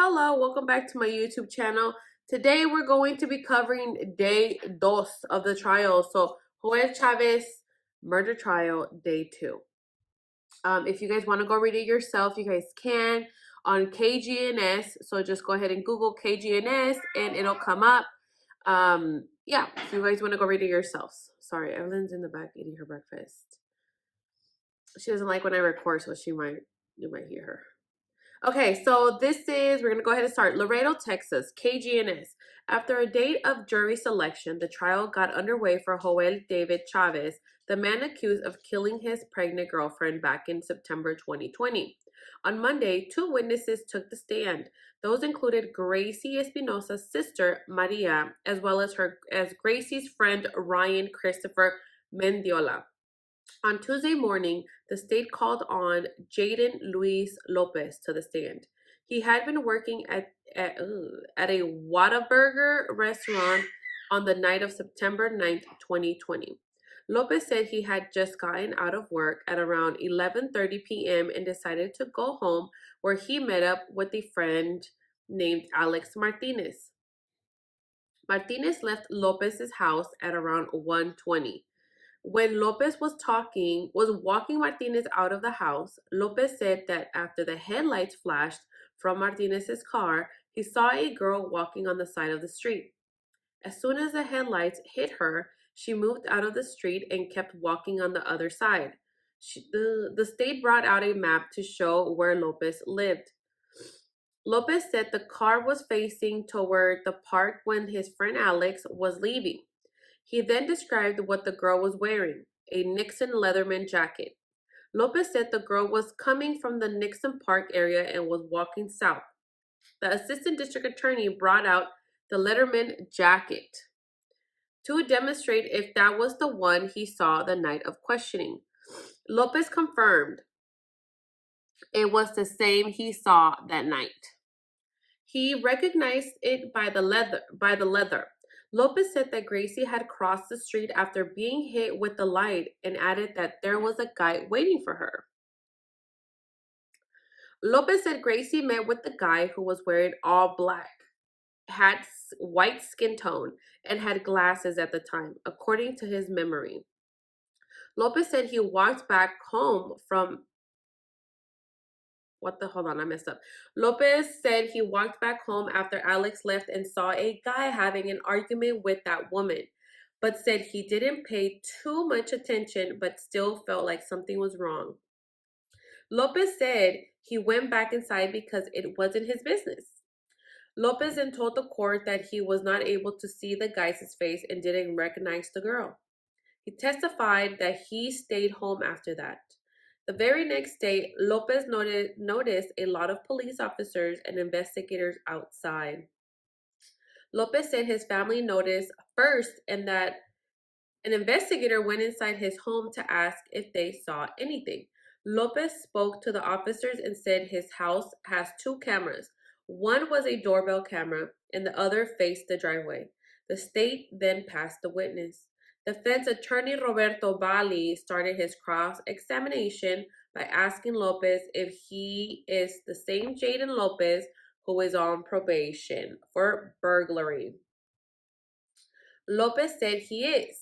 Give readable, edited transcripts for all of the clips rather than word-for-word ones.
Hello, welcome back to my YouTube channel. Today we're going to be covering day dos of the trial. So Joel Chavez murder trial, day 2. If you guys want to go read it yourself, you guys can on KGNS. So just go ahead and Google KGNS and it'll come up. Yeah, if you guys want to go read it yourselves. Sorry, Evelyn's in the back eating her breakfast. She doesn't like when I record, so you might hear her. Okay, so we're going to go ahead and start. Laredo, Texas, KGNS. After a date of jury selection, the trial got underway for Joel David Chavez, the man accused of killing his pregnant girlfriend back in September 2020. On Monday, 2 witnesses took the stand. Those included Gracie Espinosa's sister, Maria, as well as Gracie's friend, Ryan Christopher Mendiola. On Tuesday morning, the state called on Jaden Luis Lopez to the stand. He had been working at a Whataburger restaurant on the night of September 9th, 2020. Lopez said he had just gotten out of work at around 11:30 p.m. and decided to go home, where he met up with a friend named Alex Martinez. Martinez left Lopez's house at around 1:20. When Lopez was walking Martinez out of the house, Lopez said that after the headlights flashed from Martinez's car, he saw a girl walking on the side of the street. As soon as the headlights hit her, she moved out of the street and kept walking on the other side. The state brought out a map to show where Lopez lived. Lopez said the car was facing toward the park when his friend Alex was leaving. He then described what the girl was wearing, a Nixon Leatherman jacket. Lopez said the girl was coming from the Nixon Park area and was walking south. The assistant district attorney brought out the Leatherman jacket to demonstrate if that was the one he saw the night of questioning. Lopez confirmed it was the same he saw that night. He recognized it by the leather. Lopez said that Gracie had crossed the street after being hit with the light and added that there was a guy waiting for her. Lopez said Gracie met with the guy who was wearing all black, had white skin tone, and had glasses at the time, according to his memory. Lopez said he walked back home from Lopez said he walked back home after Alex left and saw a guy having an argument with that woman, but said he didn't pay too much attention but still felt like something was wrong. Lopez said he went back inside because it wasn't his business. Lopez then told the court that he was not able to see the guy's face and didn't recognize the girl. He testified that he stayed home after that. The very next day, Lopez noticed a lot of police officers and investigators outside. Lopez said his family noticed first and that an investigator went inside his home to ask if they saw anything. Lopez spoke to the officers and said his house has 2 cameras. One was a doorbell camera and the other faced the driveway. The state then passed the witness. Defense attorney Roberto Bali started his cross-examination by asking Lopez if he is the same Jaden Lopez who is on probation for burglary. Lopez said he is,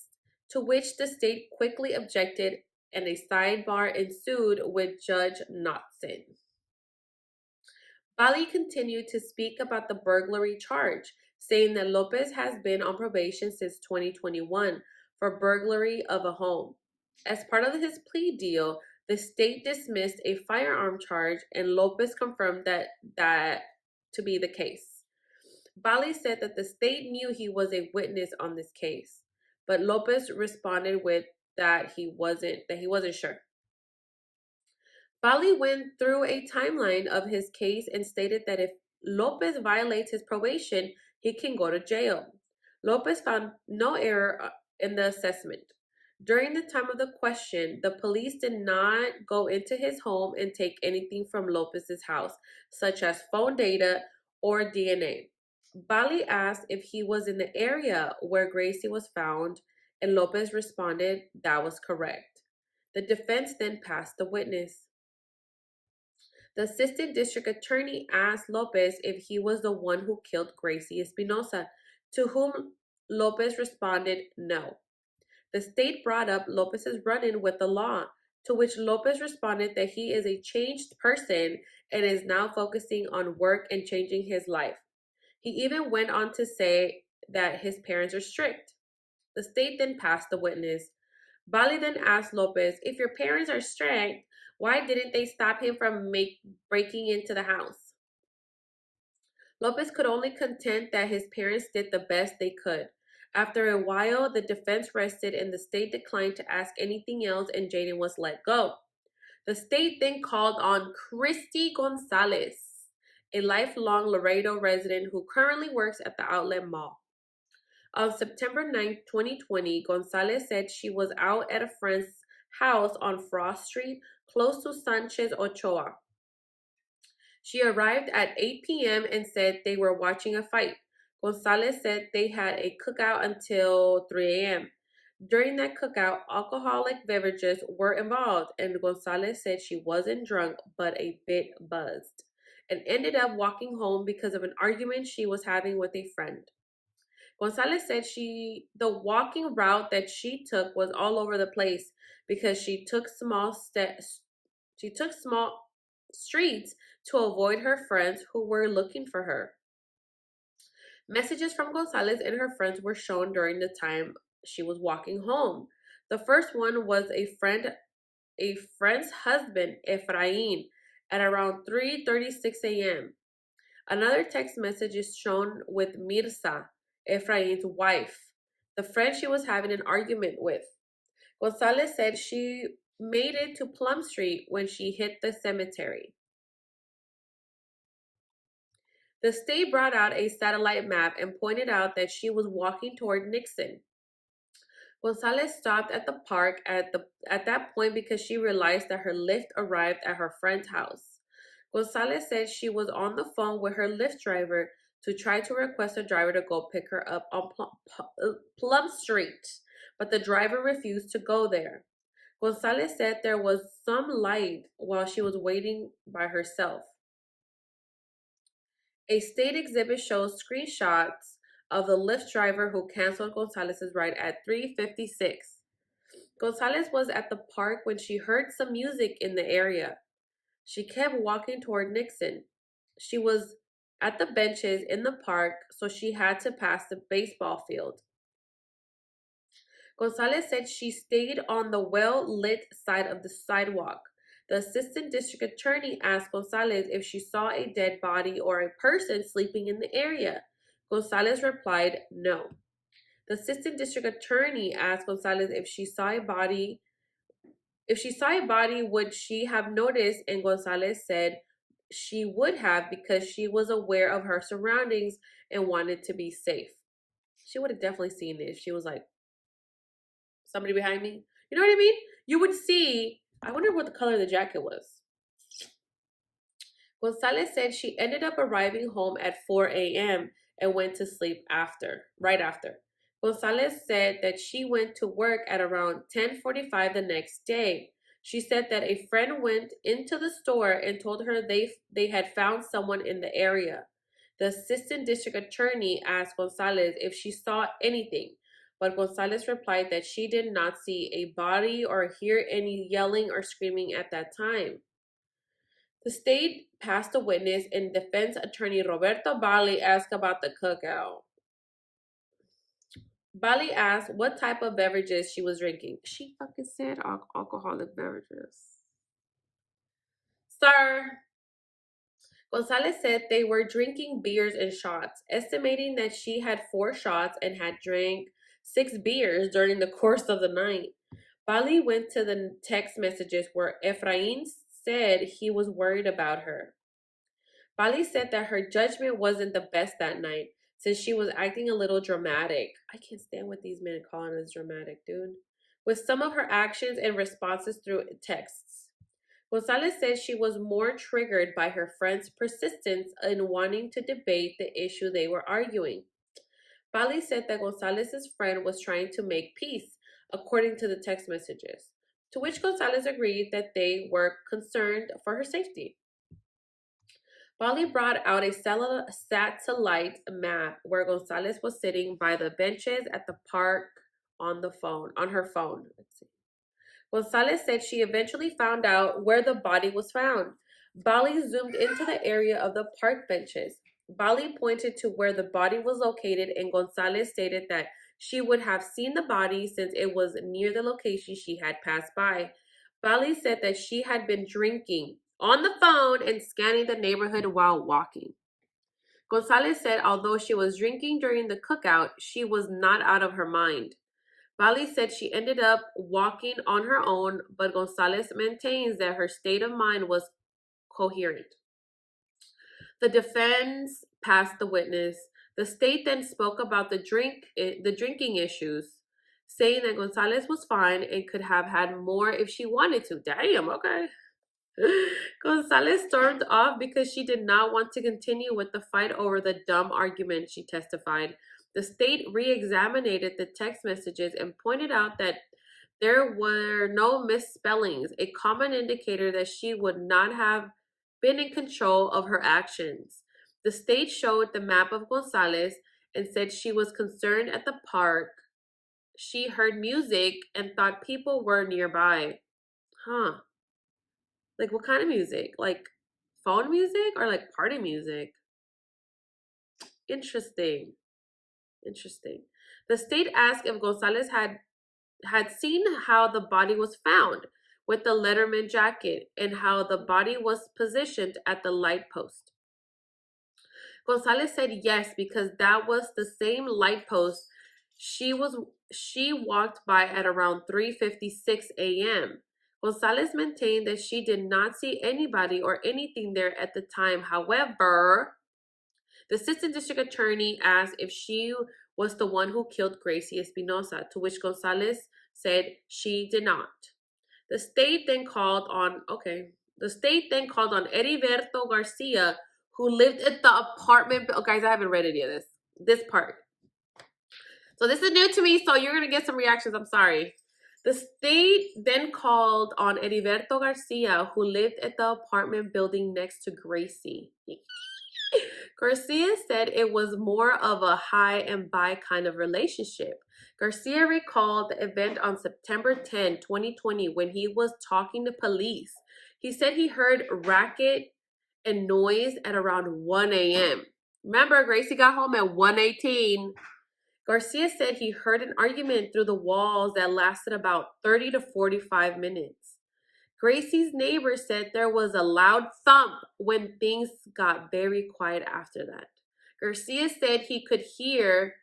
to which the state quickly objected and a sidebar ensued with Judge Knotson. Bali continued to speak about the burglary charge, saying that Lopez has been on probation since 2021 for burglary of a home. As part of his plea deal, the state dismissed a firearm charge and Lopez confirmed that to be the case. Bali said that the state knew he was a witness on this case, but Lopez responded with that he wasn't sure. Bali went through a timeline of his case and stated that if Lopez violates his probation, he can go to jail. Lopez found no error in the assessment. During the time of the question, the police did not go into his home and take anything from Lopez's house, such as phone data or DNA. Bali asked if he was in the area where Gracie was found, and Lopez responded that was correct. The defense then passed the witness. The assistant district attorney asked Lopez if he was the one who killed Gracie Espinosa, to whom Lopez responded no. The state brought up Lopez's run-in with the law, to which Lopez responded that he is a changed person and is now focusing on work and changing his life. He even went on to say that his parents are strict. The state then passed the witness. Bali then asked Lopez, if your parents are strict, why didn't they stop him from breaking into the house? Lopez could only contend that his parents did the best they could. After a while, the defense rested and the state declined to ask anything else and Jaden was let go. The state then called on Christy Gonzalez, a lifelong Laredo resident who currently works at the Outlet Mall. On September 9, 2020, Gonzalez said she was out at a friend's house on Frost Street, close to Sanchez Ochoa. She arrived at 8 p.m. and said they were watching a fight. Gonzalez said they had a cookout until 3 a.m. During that cookout, alcoholic beverages were involved, and Gonzalez said she wasn't drunk but a bit buzzed, and ended up walking home because of an argument she was having with a friend. Gonzalez said the walking route that she took was all over the place because she took small streets to avoid her friends who were looking for her. Messages from Gonzalez and her friends were shown during the time she was walking home. The first one was a friend's husband, Efrain, at around 3:36 a.m. Another text message is shown with Mirza, Efrain's wife, the friend she was having an argument with. Gonzalez said she made it to Plum Street when she hit the cemetery. The state brought out a satellite map and pointed out that she was walking toward Nixon. Gonzalez stopped at the park at that point because she realized that her Lyft arrived at her friend's house. Gonzalez said she was on the phone with her Lyft driver to try to request a driver to go pick her up on Plum Street, but the driver refused to go there. Gonzalez said there was some light while she was waiting by herself. A state exhibit shows screenshots of the Lyft driver who canceled Gonzalez's ride at 3:56. Gonzalez was at the park when she heard some music in the area. She kept walking toward Nixon. She was at the benches in the park, so she had to pass the baseball field. Gonzalez said she stayed on the well-lit side of the sidewalk. The assistant district attorney asked Gonzalez if she saw a dead body or a person sleeping in the area. Gonzalez replied no. The assistant district attorney asked Gonzalez if she saw a body, would she have noticed? And Gonzalez said she would have because she was aware of her surroundings and wanted to be safe. She would have definitely seen it if she was like, somebody behind me. You know what I mean? You would see. I wonder what the color of the jacket was. Gonzalez said she ended up arriving home at 4 a.m. and went to sleep right after. Gonzalez said that she went to work at around 10:45 the next day. She said that a friend went into the store and told her they had found someone in the area. The assistant district attorney asked Gonzalez if she saw anything, but Gonzalez replied that she did not see a body or hear any yelling or screaming at that time. The state passed a witness and defense attorney Roberto Bali asked about the cookout. Bali asked what type of beverages she was drinking. She fucking said alcoholic beverages. Sir. Gonzalez said they were drinking beers and shots, estimating that she had 4 shots and had drank 6 beers during the course of the night. Bali went to the text messages where Efrain said he was worried about her. Bali said that her judgment wasn't the best that night since she was acting a little dramatic. I can't stand what these men calling us dramatic, dude. With some of her actions and responses through texts. Gonzalez said she was more triggered by her friend's persistence in wanting to debate the issue they were arguing. Bali said that Gonzalez's friend was trying to make peace, according to the text messages, to which Gonzalez agreed that they were concerned for her safety. Bali brought out a satellite map where Gonzalez was sitting by the benches at the park on her phone. Let's see. Gonzalez said she eventually found out where the body was found. Bali zoomed into the area of the park benches. Bali pointed to where the body was located, and Gonzalez stated that she would have seen the body since it was near the location she had passed by. Bali said that she had been drinking on the phone and scanning the neighborhood while walking. Gonzalez said although she was drinking during the cookout, she was not out of her mind. Bali said she ended up walking on her own, but Gonzalez maintains that her state of mind was coherent. The defense passed the witness. The state then spoke about the drinking issues, saying that Gonzalez was fine and could have had more if she wanted to. Damn, okay. Gonzalez stormed off because she did not want to continue with the fight over the dumb argument, she testified. The state re-examined the text messages and pointed out that there were no misspellings, a common indicator that she would not have been in control of her actions. The state showed the map of Gonzalez and said she was concerned at the park. She heard music and thought people were nearby. Huh. Like, what kind of music? Like, phone music or like party music? Interesting. The state asked if Gonzalez had seen how the body was found with the Letterman jacket and how the body was positioned at the light post. Gonzalez said yes, because that was the same light post she walked by at around 3:56 a.m. Gonzalez maintained that she did not see anybody or anything there at the time. However, the assistant district attorney asked if she was the one who killed Gracie Espinosa, to which Gonzalez said she did not. The state then called on Ediverto Garcia, who lived at the apartment. Oh, guys, I haven't read any of this part. So this is new to me, so you're going to get some reactions. I'm sorry. The state then called on Ediverto Garcia, who lived at the apartment building next to Gracie. Garcia said it was more of a high and by kind of relationship. Garcia recalled the event on September 10, 2020, when he was talking to police. He said he heard racket and noise at around 1 a.m. Remember, Gracie got home at 1:18. Garcia said he heard an argument through the walls that lasted about 30 to 45 minutes. Gracie's neighbor said there was a loud thump when things got very quiet after that. Garcia said he could hear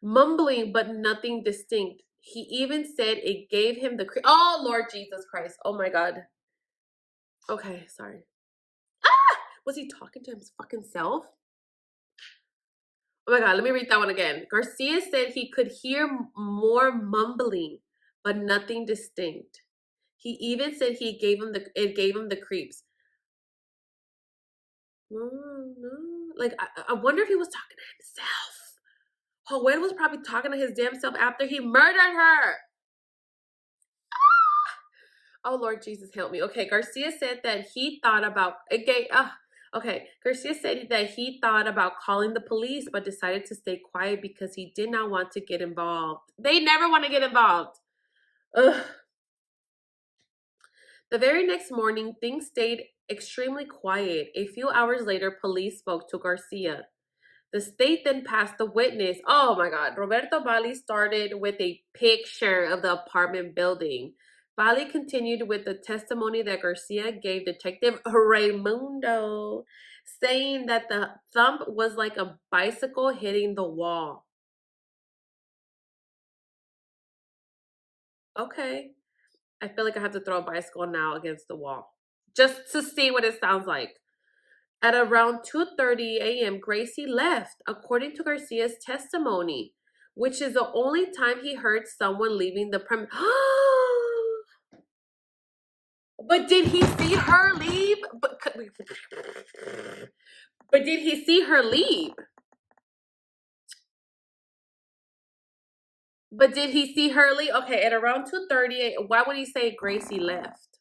mumbling but nothing distinct. He even said it gave him the oh, Lord Jesus Christ. Oh my God. Okay, sorry. Ah! Was he talking to his fucking self? Oh my God, let me read that one again. Garcia said he could hear more mumbling but nothing distinct. He even said it gave him the creeps. No. Like, I wonder if he was talking to himself. Joel was probably talking to his damn self after he murdered her. Oh, Lord Jesus, help me. Okay, Garcia said that he thought about Garcia said that he thought about calling the police, but decided to stay quiet because he did not want to get involved. They never want to get involved. Ugh. The very next morning, things stayed extremely quiet. A few hours later, police spoke to Garcia. The state then passed the witness. Oh my God. Roberto Bali started with a picture of the apartment building. Bali continued with the testimony that Garcia gave Detective Raimundo, saying that the thump was like a bicycle hitting the wall. Okay. I feel like I have to throw a bicycle now against the wall just to see what it sounds like. At around 2:30 a.m., Gracie left, according to Garcia's testimony, which is the only time he heard someone leaving the premise. But did he see her leave? But did he see her leave? But did he see her leave? Okay, at around 2:30, why would he say Gracie left?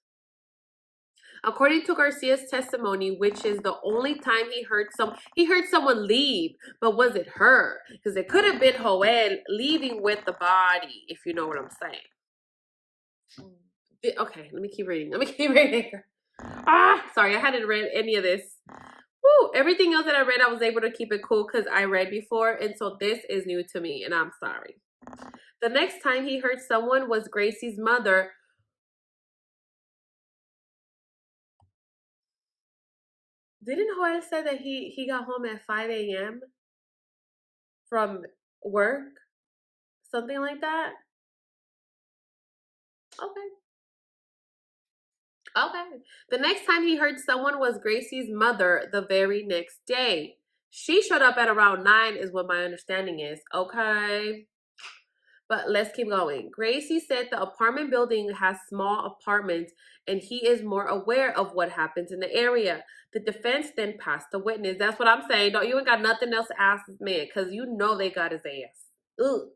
According to Garcia's testimony, which is the only time he heard someone leave, but was it her? Because it could have been Joel leaving with the body, if you know what I'm saying. Okay, let me keep reading. Sorry, I hadn't read any of this. Woo, everything else that I read, I was able to keep it cool because I read before, and so this is new to me, and I'm sorry. The next time he heard someone was Gracie's mother. Didn't Joel say that he got home at 5 a.m. from work? Something like that? Okay. The next time he heard someone was Gracie's mother the very next day. She showed up at around 9 is what my understanding is. Okay. But let's keep going. Gracie said the apartment building has small apartments and he is more aware of what happens in the area. The defense then passed the witness. That's what I'm saying. You ain't got nothing else to ask this man because you know they got his ass. Ugh.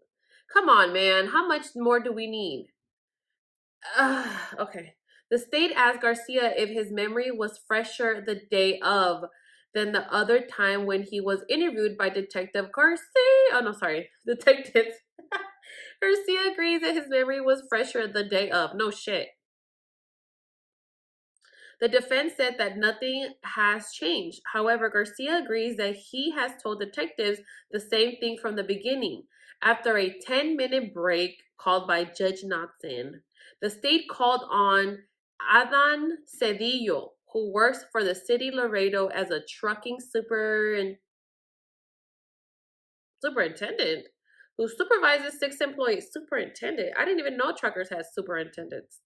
Come on, man. How much more do we need? Okay. The state asked Garcia if his memory was fresher the day of than the other time when he was interviewed by Detective Garcia. Oh, no, sorry. Detectives. Garcia agrees that his memory was fresher the day of. No shit. The defense said that nothing has changed. However, Garcia agrees that he has told detectives the same thing from the beginning. After a 10-minute break called by Judge Knotson, the state called on Adan Cedillo, who works for the city of Laredo as a trucking superintendent, who supervises 6 employees. Superintendent? I didn't even know truckers had superintendents.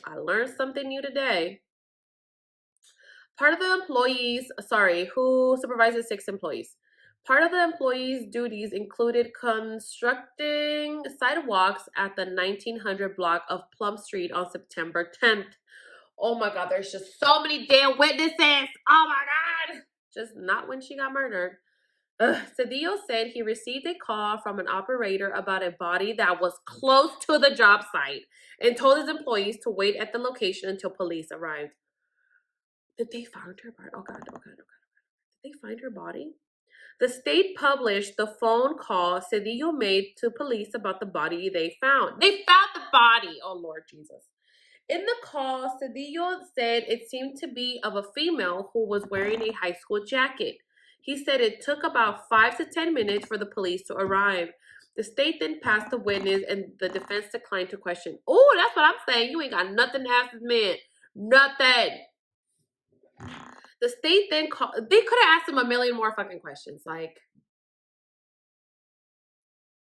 I learned something new today. Who supervises 6 employees. Part of the employees' duties included constructing sidewalks at the 1900 block of Plum Street on September 10th. Oh my God, there's just so many damn witnesses. Oh my God. Just not when she got murdered. Cedillo said he received a call from an operator about a body that was close to the job site and told his employees to wait at the location until police arrived. Did they find her body? Oh God. Did they find her body? The state published the phone call Cedillo made to police about the body they found. They found the body! Oh Lord Jesus. In the call, Cedillo said it seemed to be of a female who was wearing a high school jacket. He said it took about 5 to 10 minutes for the police to arrive. The state then passed the witness and the defense declined to question. Oh, that's what I'm saying. You ain't got nothing to ask this man. Nothing. The state then called. They could have asked him a million more fucking questions. Like,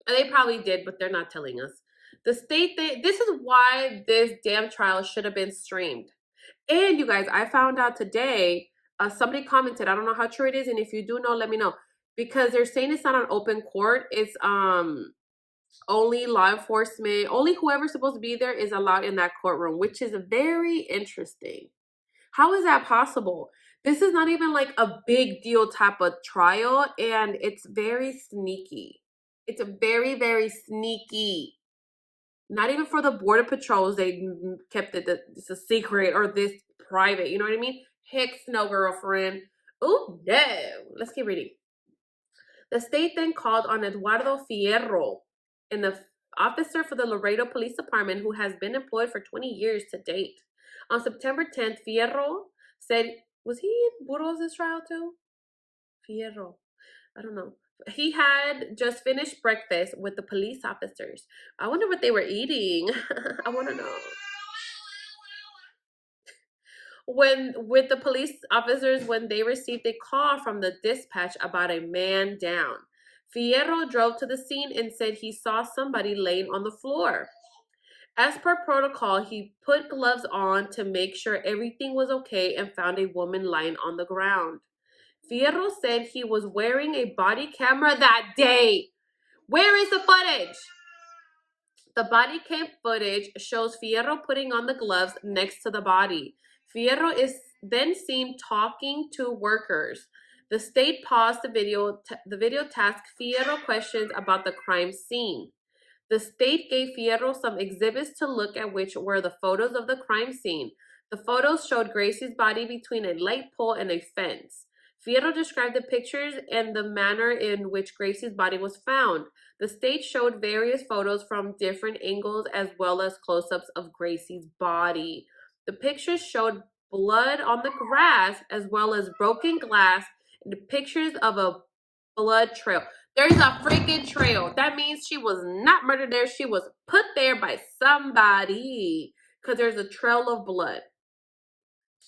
and they probably did, but they're not telling us. The state, this is why this damn trial should have been streamed. And you guys, I found out today, somebody commented, I don't know how true it is, and if you do know, let me know. Because they're saying it's not an open court. It's only law enforcement, only whoever's supposed to be there is allowed in that courtroom, which is very interesting. How is that possible? This is not even like a big deal type of trial, and it's very sneaky. It's a very, very sneaky. Not even for the border patrols, they kept it it's a secret or this private. You know what I mean? Heck no, girlfriend. Oh no. Let's keep reading. The state then called on Eduardo Fierro, an officer for the Laredo Police Department who has been employed for 20 years to date. On September 10th, Fierro said, was he in Burros' trial too? Fierro. I don't know. He had just finished breakfast with the police officers. I wonder what they were eating. I want to know. With the police officers when they received a call from the dispatch about a man down. Fierro drove to the scene and said he saw somebody laying on the floor. As per protocol, he put gloves on to make sure everything was okay and found a woman lying on the ground. Fierro said he was wearing a body camera that day. Where is the footage? The body cam footage shows Fierro putting on the gloves next to the body. Fierro is then seen talking to workers. The state paused the video. The video tasked Fierro questions about the crime scene. The state gave Fierro some exhibits to look at, which were the photos of the crime scene. The photos showed Gracie's body between a light pole and a fence. Fierro described the pictures and the manner in which Gracie's body was found. The state showed various photos from different angles as well as close-ups of Gracie's body. The pictures showed blood on the grass as well as broken glass and the pictures of a blood trail. There's a freaking trail. That means she was not murdered there. She was put there by somebody because there's a trail of blood.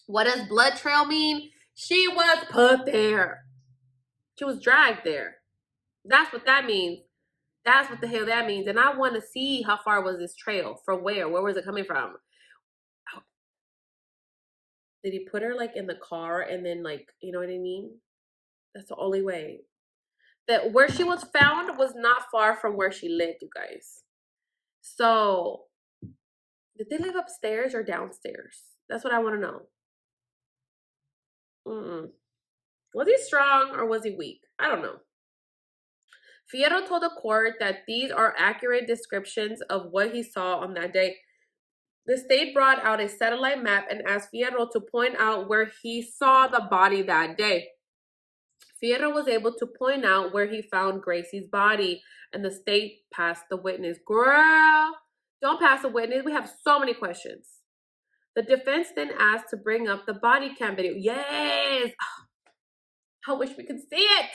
What does blood trail mean? She was put there. She was dragged there. That's what that means. That's what the hell that means. And I want to see how far was this trail. From where? Where was it coming from? Did he put her like in the car and then like, you know what I mean? That's the only way. That where she was found was not far from where she lived, you guys. So, did they live upstairs or downstairs? That's what I want to know. Was he strong or was he weak? I don't know. Fierro told the court that these are accurate descriptions of what he saw on that day. The state brought out a satellite map and asked Fierro to point out where he saw the body that day. Fierro was able to point out where he found Gracie's body, and the state passed the witness. Girl, don't pass the witness. We have so many questions. The defense then asked to bring up the body cam video. Yes! I wish we could see it.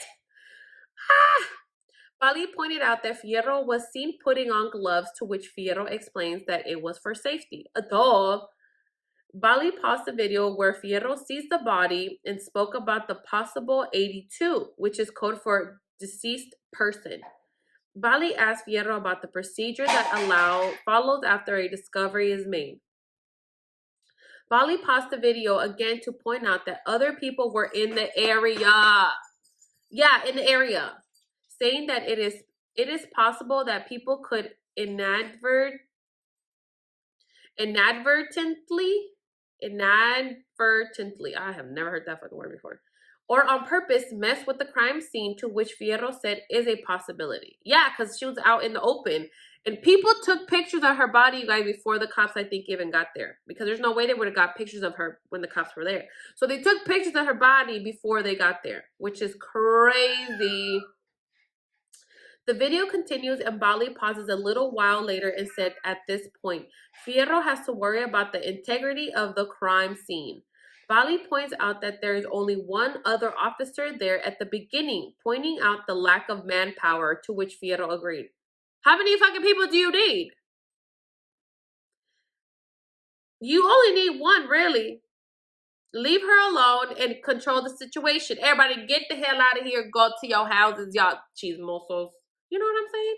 Bali pointed out that Fierro was seen putting on gloves, to which Fierro explains that it was for safety. Bali paused the video where Fierro sees the body and spoke about the possible 82, which is code for deceased person. Bali asked Fierro about the procedure that follows after a discovery is made. Bali paused the video again to point out that other people were in the area. Yeah, in the area. Saying that it is possible that people could inadvertently, I have never heard that fucking word before, or on purpose mess with the crime scene, to which Fierro said is a possibility. Yeah, because she was out in the open. And people took pictures of her body, you guys, before the cops, I think, even got there. Because there's no way they would have got pictures of her when the cops were there. So they took pictures of her body before they got there, which is crazy. The video continues and Bali pauses a little while later and said, at this point, Fierro has to worry about the integrity of the crime scene. Bali points out that there is only one other officer there at the beginning, pointing out the lack of manpower, to which Fierro agreed. How many fucking people do you need? You only need one, really. Leave her alone and control the situation. Everybody get the hell out of here. Go to your houses, y'all ⴄᴗⴅsos. You know what I'm saying?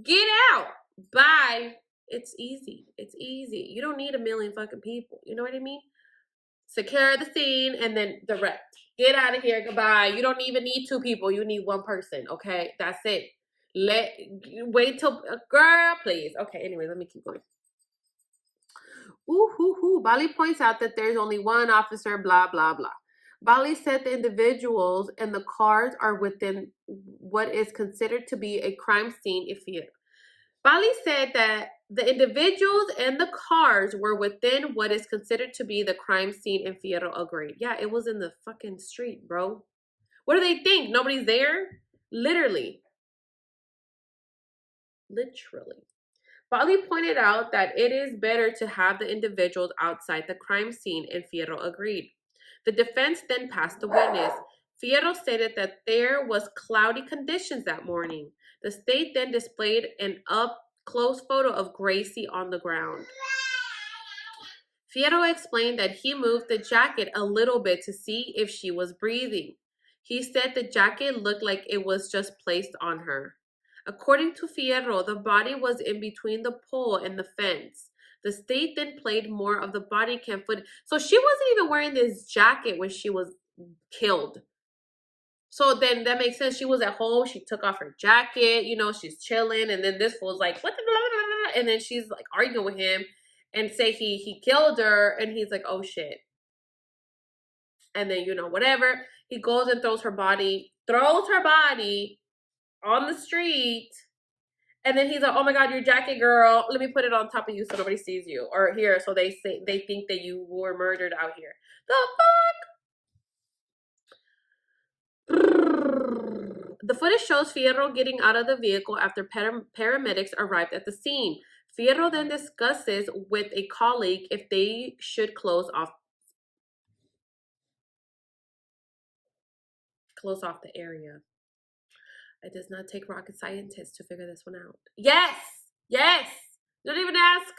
Get out. Bye. It's easy. It's easy. You don't need a million fucking people. You know what I mean? Secure the scene and then direct. Get out of here. Goodbye. You don't even need two people. You need one person. Okay? That's it. Wait till, girl, please. Okay, anyway, let me keep going. Bali points out that there's only one officer, blah, blah, blah. Bali said the individuals and the cars are within what is considered to be a crime scene. Bali said that the individuals and the cars were within what is considered to be the crime scene, and Fierro agreed. Yeah, it was in the fucking street, bro. What do they think? Nobody's there? Literally. Bali pointed out that it is better to have the individuals outside the crime scene, and Fierro agreed. The defense then passed the witness. Fierro stated that there was cloudy conditions that morning. The state then displayed an up-close photo of Gracie on the ground. Fierro explained that he moved the jacket a little bit to see if she was breathing. He said the jacket looked like it was just placed on her. According to Fierro, the body was in between the pole and the fence. The state then played more of the body cam footage. So she wasn't even wearing this jacket when she was killed. So then that makes sense. She was at home. She took off her jacket. You know, she's chilling. And then this fool's like, what the blah, blah, blah. And then she's like arguing with him and say he killed her. And he's like, oh, shit. And then, you know, whatever. He goes and throws her body on the street, And then he's like, oh my God, your jacket, girl. Let me put it on top of you so nobody sees you. Or here, so they think that you were murdered out here. The fuck? The footage shows Fierro getting out of the vehicle after paramedics arrived at the scene. Fierro then discusses with a colleague if they should close off the area. It does not take rocket scientists to figure this one out. Yes! Yes! Don't even ask.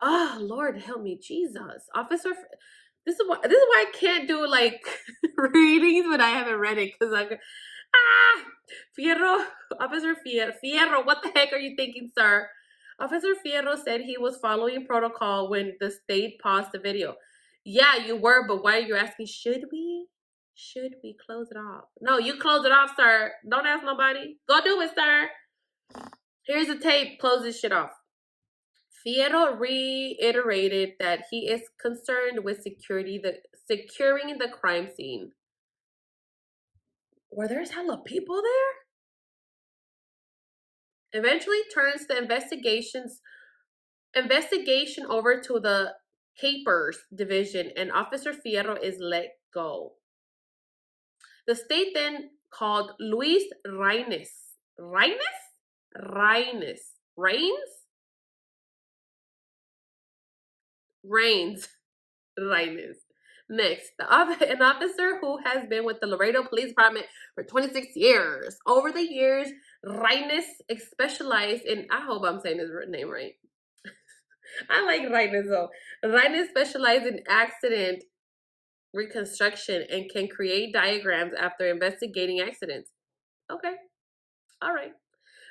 Oh, Lord help me, Jesus. Officer, this is why I can't do like readings when I haven't read it, because I Fierro, Officer Fierro, what the heck are you thinking, sir? Officer Fierro said he was following protocol when the state paused the video. Yeah, you were, but why are you asking, should we? Should we close it off? No, you close it off, sir. Don't ask nobody. Go do it, sir. Here's the tape. Close this shit off. Fierro reiterated that he is concerned with securing the crime scene. Were there hella people there? Eventually turns the investigation over to the Capers division, and Officer Fierro is let go. The state then called Luis Reines. Next, an officer who has been with the Laredo Police Department for 26 years. Over the years, Reines specialized in, I hope I'm saying his name right. I like Reines though. Reines specialized in accident reconstruction and can create diagrams after investigating accidents. Okay, all right.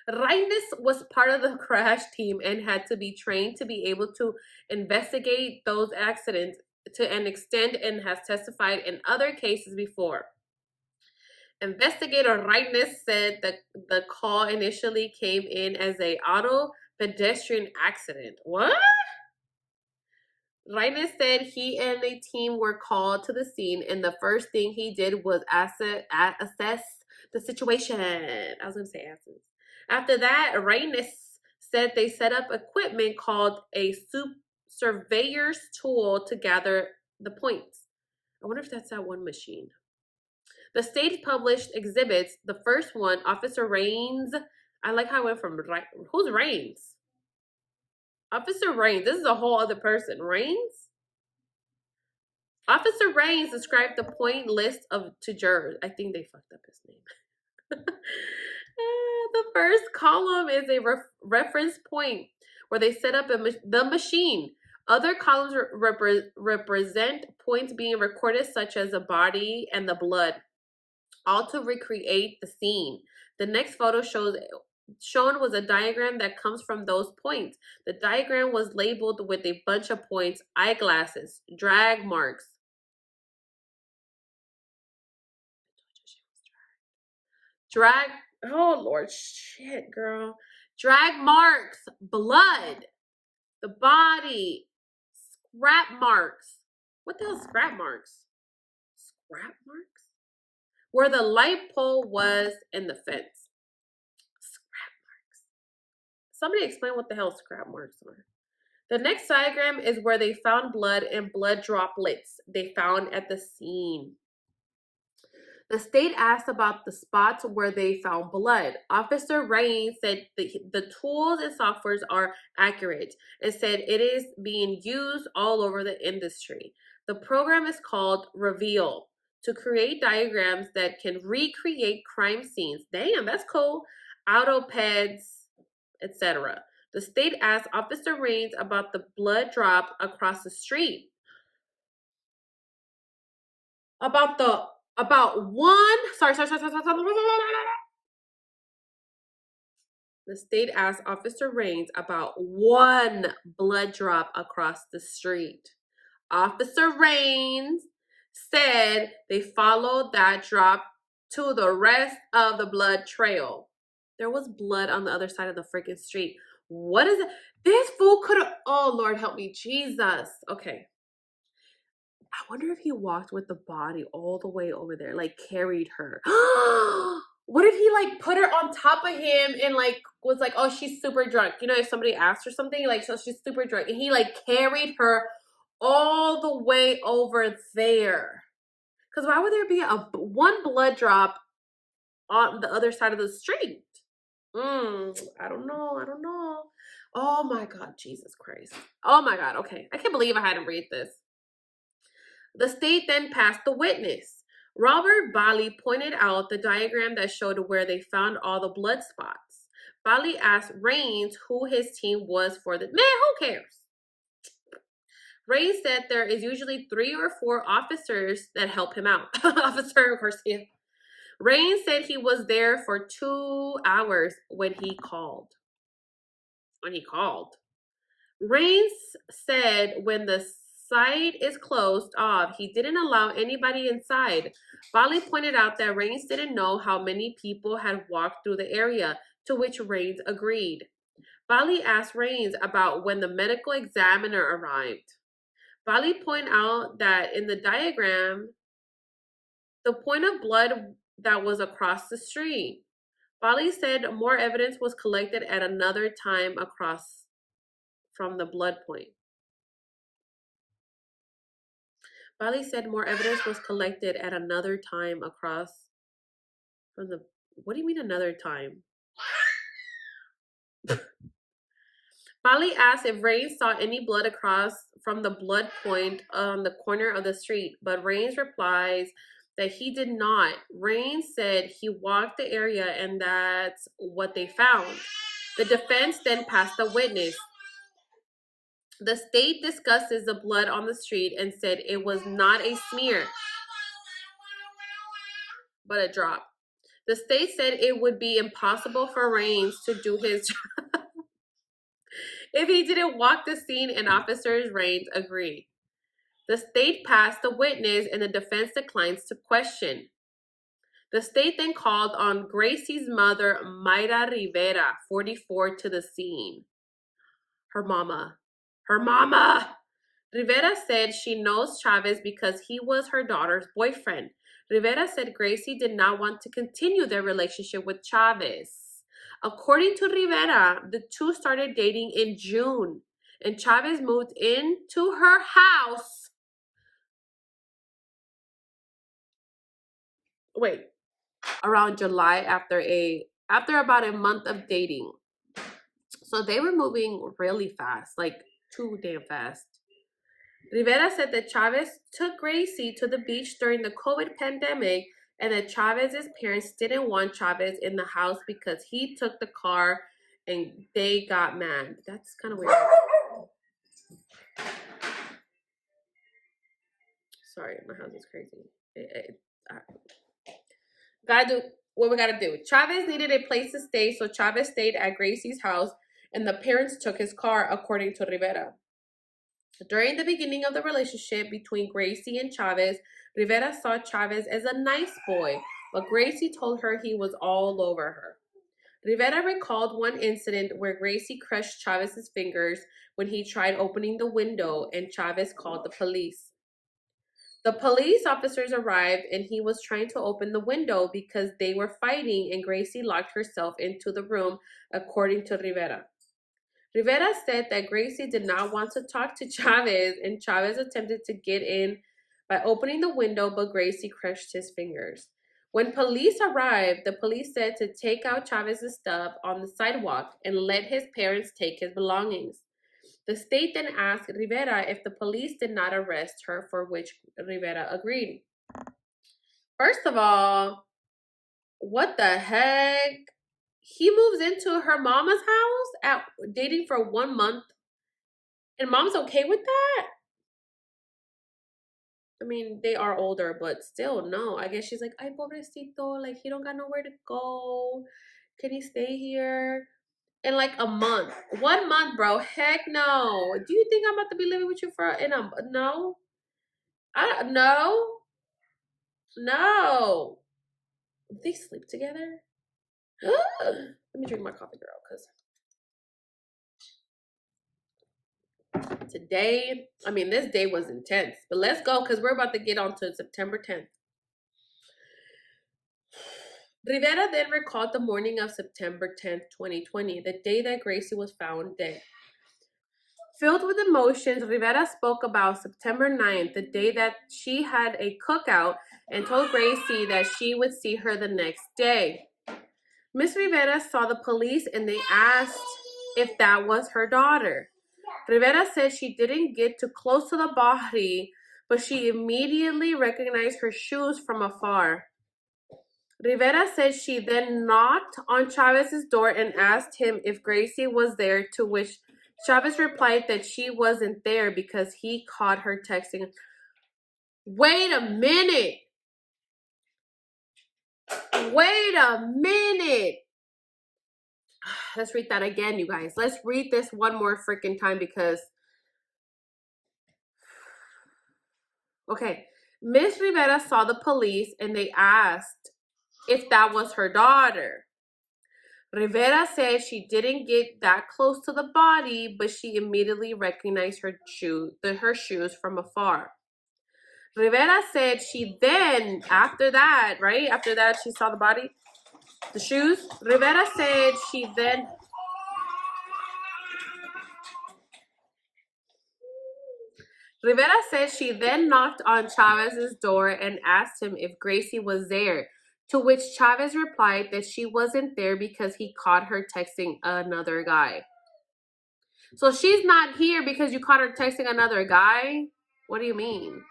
Reines was part of the crash team and had to be trained to be able to investigate those accidents to an extent, and has testified in other cases before. Investigator Reines said that the call initially came in as a auto pedestrian accident. What? Reines said he and a team were called to the scene, and the first thing he did was assess the situation. I was going to say assess. After that, Reines said they set up equipment called a surveyor's tool to gather the points. I wonder if that's that one machine. The state published exhibits. The first one, Officer Reines. I like how I went from who's Reines? Officer Reines. This is a whole other person. Reines? Officer Reines described the point list to jurors. I think they fucked up his name. The first column is a reference point where they set up the machine. Other columns represent points being recorded, such as the body and the blood, all to recreate the scene. The next photo shown was a diagram that comes from those points. The diagram was labeled with a bunch of points, eyeglasses, drag marks. Oh Lord, shit, girl. Drag marks, blood, the body, scrap marks. What the hell is scrap marks? Scrap marks? Where the light pole was in the fence. Scrap marks. Somebody explain what the hell scrap marks are. The next diagram is where they found blood and blood droplets they found at the scene. The state asked about the spots where they found blood. Officer Reines said the tools and softwares are accurate and said it is being used all over the industry. The program is called Reveal, to create diagrams that can recreate crime scenes. Damn, that's cool. Autopeds, etc. The state asked Officer Reines about the blood drop across the street. The state asked Officer Reines about one blood drop across the street. Officer Reines said they followed that drop to the rest of the blood trail. There was blood on the other side of the freaking street. What is it? This fool could have, oh Lord help me, Jesus. Okay. I wonder if he walked with the body all the way over there, like carried her. What if he like put her on top of him and like was like, oh, she's super drunk. You know, if somebody asked her something, like, so she's super drunk. And he like carried her all the way over there. Because why would there be one blood drop on the other side of the street? I don't know. Oh my God, Jesus Christ. Oh my God, okay. I can't believe I had to read this. The state then passed the witness. Robert Bali pointed out the diagram that showed where they found all the blood spots. Bali asked Rains who his team was for the... Man, who cares? Rains said there is usually 3 or 4 officers that help him out. Officer Garcia. Rains said he was there for 2 hours when he called. Rains said when the site is closed off, he didn't allow anybody inside. Bali pointed out that Rains didn't know how many people had walked through the area, to which Rains agreed. Bali asked Rains about when the medical examiner arrived. Bali pointed out that in the diagram, the point of blood that was across the street. Bali said more evidence was collected at another time across from the blood point. Bali said more evidence was collected at another time across from the... What do you mean another time? Bali asked if Rains saw any blood across from the blood point on the corner of the street, but Rains replies that he did not. Rains said he walked the area and that's what they found. The defense then passed the witness. The state discusses the blood on the street and said it was not a smear, but a drop. The state said it would be impossible for Rains to do his job if he didn't walk the scene, and officers Rains agreed. The state passed the witness and the defense declines to question. The state then called on Gracie's mother, Mayra Rivera, 44, to the scene. Her mama. Rivera said she knows Chavez because he was her daughter's boyfriend. Rivera said Gracie did not want to continue their relationship with Chavez. According to Rivera, the two started dating in June, and Chavez moved into her house. Around July after about a month of dating. So they were moving really fast, like too damn fast. Rivera said that Chavez took Gracie to the beach during the COVID pandemic and that Chavez's parents didn't want Chavez in the house because he took the car and they got mad. That's kind of weird. Sorry, my house is crazy. Gotta do what we gotta do. Chavez needed a place to stay, so Chavez stayed at Gracie's house and the parents took his car, according to Rivera. During the beginning of the relationship between Gracie and Chavez, Rivera saw Chavez as a nice boy, but Gracie told her he was all over her. Rivera recalled one incident where Gracie crushed Chavez's fingers when he tried opening the window and Chavez called the police. The police officers arrived and he was trying to open the window because they were fighting and Gracie locked herself into the room, according to Rivera. Rivera said that Gracie did not want to talk to Chavez and Chavez attempted to get in by opening the window, but Gracie crushed his fingers. When police arrived, the police said to take out Chavez's stuff on the sidewalk and let his parents take his belongings. The state then asked Rivera if the police did not arrest her, for which Rivera agreed. First of all, what the heck? He moves into her mama's house dating for 1 month and mom's okay with that? I mean, they are older, but still, no. I guess she's like, ay, pobrecito, like, he don't got nowhere to go. Can he stay here? In like a month. 1 month, bro. Heck no. Do you think I'm about to be living with you for no? No. They sleep together? Let me drink my coffee, girl, because today, I mean, this day was intense. But let's go, because we're about to get on to September 10th. Rivera then recalled the morning of September 10th, 2020, the day that Gracie was found dead. Filled with emotions, Rivera spoke about September 9th, the day that she had a cookout, and told Gracie that she would see her the next day. Miss Rivera saw the police and they asked if that was her daughter. Rivera said she didn't get too close to the body, but she immediately recognized her shoes from afar. Rivera said she then knocked on Chavez's door and asked him if Gracie was there, to which Chavez replied that she wasn't there because he caught her texting. Wait a minute. Wait a minute. Let's read that again, you guys. Let's read this one more freaking time because... Okay. Miss Rivera saw the police and they asked if that was her daughter. Rivera said she didn't get that close to the body, but she immediately recognized her shoes from afar. Rivera said she then, after that, she saw the body, the shoes. Rivera said she then... Rivera said she then knocked on Chavez's door and asked him if Gracie was there, to which Chavez replied that she wasn't there because he caught her texting another guy. So she's not here because you caught her texting another guy? What do you mean?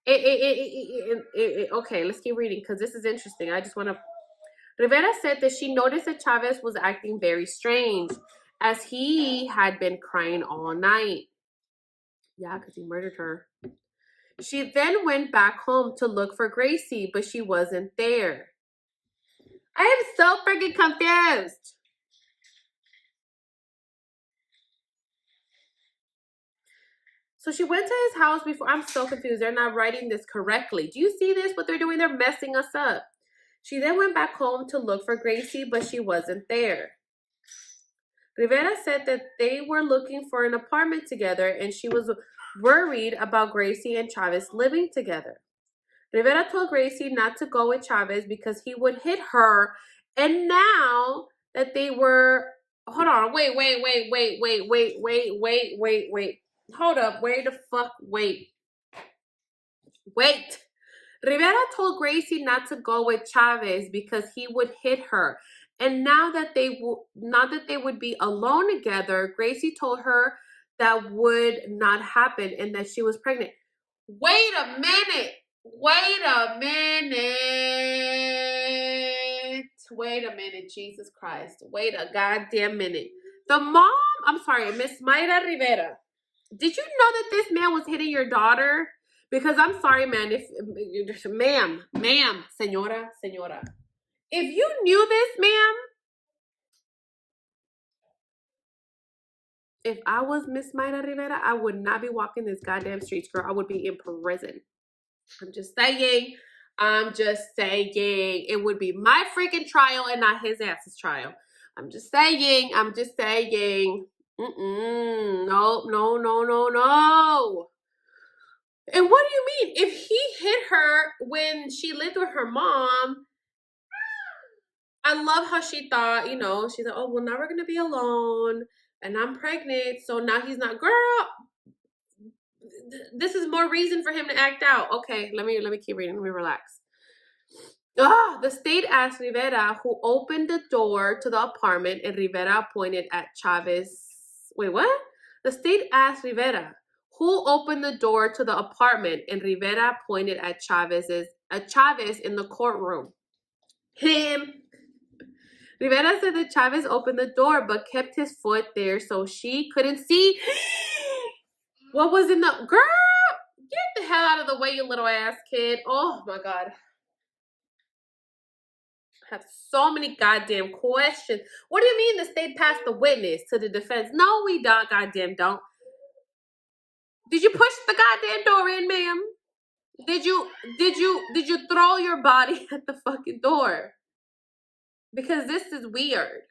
Okay, let's keep reading because this is interesting. I just want to... Rivera said that she noticed that Chavez was acting very strange as he had been crying all night. Yeah, because he murdered her. She then went back home to look for Gracie, but she wasn't there. I am so freaking confused. So she went to his house before... I'm so confused. They're not writing this correctly. Do you see this? What they're doing? They're messing us up. She then went back home to look for Gracie, but she wasn't there. Rivera said that they were looking for an apartment together and she was worried about Gracie and Chavez living together. Rivera told Gracie not to go with Chavez because he would hit her. And now that they were... Hold on. Wait. Hold up. Wait. Rivera told Gracie not to go with Chavez because he would hit her. And now that they would be alone together, Gracie told her that would not happen and that she was pregnant. Wait a minute. Jesus Christ. Wait a goddamn minute. The mom, I'm sorry, Miss Mayra Rivera. Did you know that this man was hitting your daughter? Because I'm sorry, man. Ma'am, señora. If you knew this, ma'am, if I was Miss Mayra Rivera, I would not be walking this goddamn streets, girl. I would be in prison. I'm just saying. It would be my freaking trial and not his ass's trial. I'm just saying. No. And what do you mean? If he hit her when she lived with her mom, I love how she thought, she's like, oh, well, now we're going to be alone and I'm pregnant. So now he's not, girl. This is more reason for him to act out. Okay, let me keep reading. Let me relax. The state asked Rivera, who opened the door to the apartment, and Rivera pointed at Chavez. Wait, what? The state asked Rivera, who opened the door to the apartment, and Rivera pointed at Chavez in the courtroom. Him. Rivera said that Chavez opened the door but kept his foot there so she couldn't see what was in the... Girl, get the hell out of the way, you little ass kid. Oh, my God. I have so many goddamn questions. What do you mean the state passed the witness to the defense? No, we don't. Goddamn don't. Did you push the goddamn door in, ma'am? Did you throw your body at the fucking door? Because this is weird.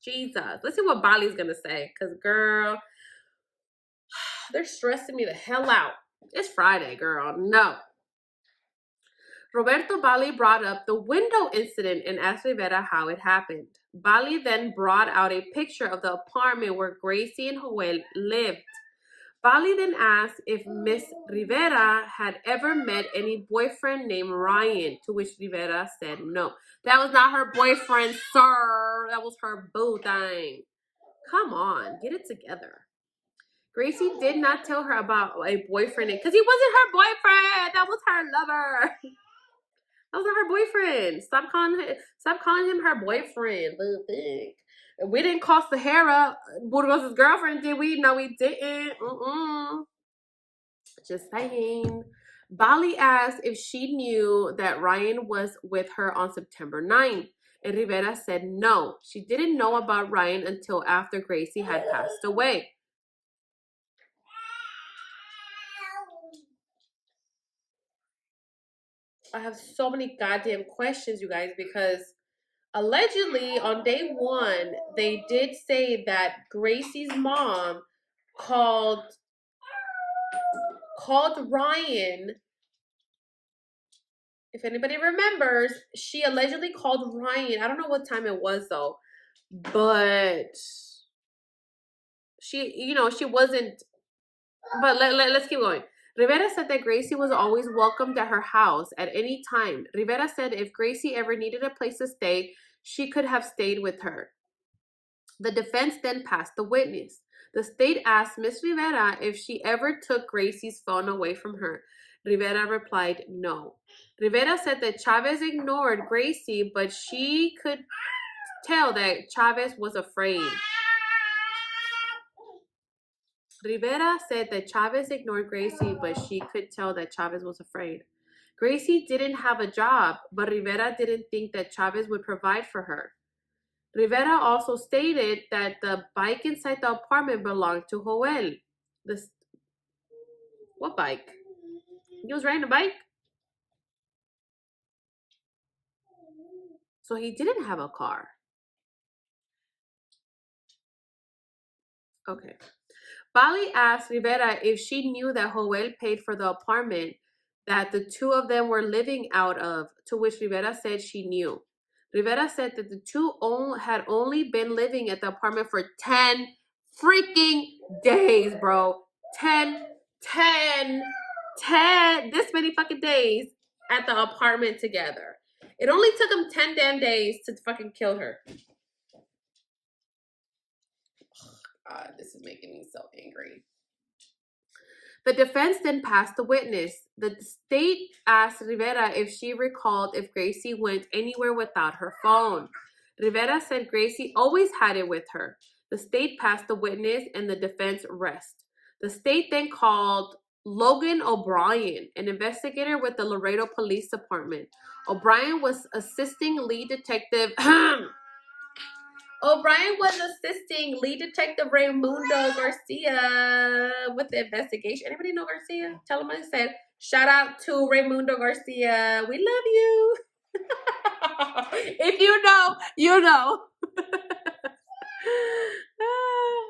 Jesus. Let's see what Bali's gonna say. Because, girl, they're stressing me the hell out. It's Friday, girl. No. Roberto Bali brought up the window incident and asked Rivera how it happened. Bali then brought out a picture of the apartment where Gracie and Joel lived. Bali then asked if Miss Rivera had ever met any boyfriend named Ryan, to which Rivera said no. That was not her boyfriend, sir. That was her boo thing. Come on, get it together. Gracie did not tell her about a boyfriend because he wasn't her boyfriend. That was her lover. That was not her boyfriend. Stop calling him her boyfriend. We didn't call Sahara Burgos' girlfriend, did we? No, we didn't. Just saying. Bali asked if she knew that Ryan was with her on September 9th. And Rivera said no. She didn't know about Ryan until after Gracie had passed away. I have so many goddamn questions, you guys, because allegedly on day 1, they did say that Gracie's mom called Ryan. If anybody remembers, she allegedly called Ryan. I don't know what time it was though, but she wasn't. But let's keep going. Rivera said that Gracie was always welcomed at her house at any time. Rivera said if Gracie ever needed a place to stay, she could have stayed with her. The defense then passed the witness. The state asked Miss Rivera if she ever took Gracie's phone away from her. Rivera replied no. Rivera said that Chavez ignored Gracie, but she could tell that Chavez was afraid. Rivera said that Chavez ignored Gracie, but she could tell that Chavez was afraid. Gracie didn't have a job, but Rivera didn't think that Chavez would provide for her. Rivera also stated that the bike inside the apartment belonged to Joel. What bike? He was riding a bike? So he didn't have a car. Okay. Bali asked Rivera if she knew that Joel paid for the apartment that the two of them were living out of, to which Rivera said she knew. Rivera said that the two had only been living at the apartment for 10 freaking days, bro. 10, this many fucking days at the apartment together. It only took them 10 damn days to fucking kill her. God, this is making me so angry. The defense then passed the witness. The state asked Rivera if she recalled if Gracie went anywhere without her phone. Rivera said Gracie always had it with her. The state passed the witness and the defense rest. The state then called Logan O'Brien, an investigator with the Laredo Police Department. O'Brien was assisting lead detective Raimundo Garcia with the investigation. Anybody know Garcia? Tell him I said, shout out to Raimundo Garcia. We love you. If you know, you know.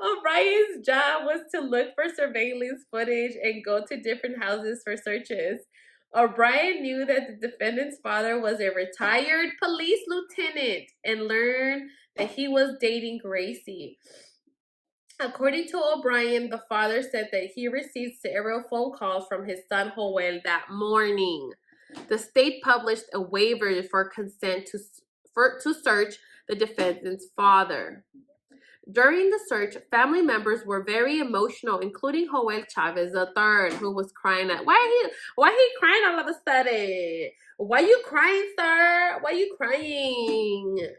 O'Brien's job was to look for surveillance footage and go to different houses for searches. O'Brien knew that the defendant's father was a retired police lieutenant and learned that he was dating Gracie. According to O'Brien, the father said that he received several phone calls from his son Joel that morning. The state published a waiver for consent to search the defendant's father. During the search, family members were very emotional, including Joel Chavez III, who was crying at, why he crying all of a sudden? Why you crying, sir? Why you crying?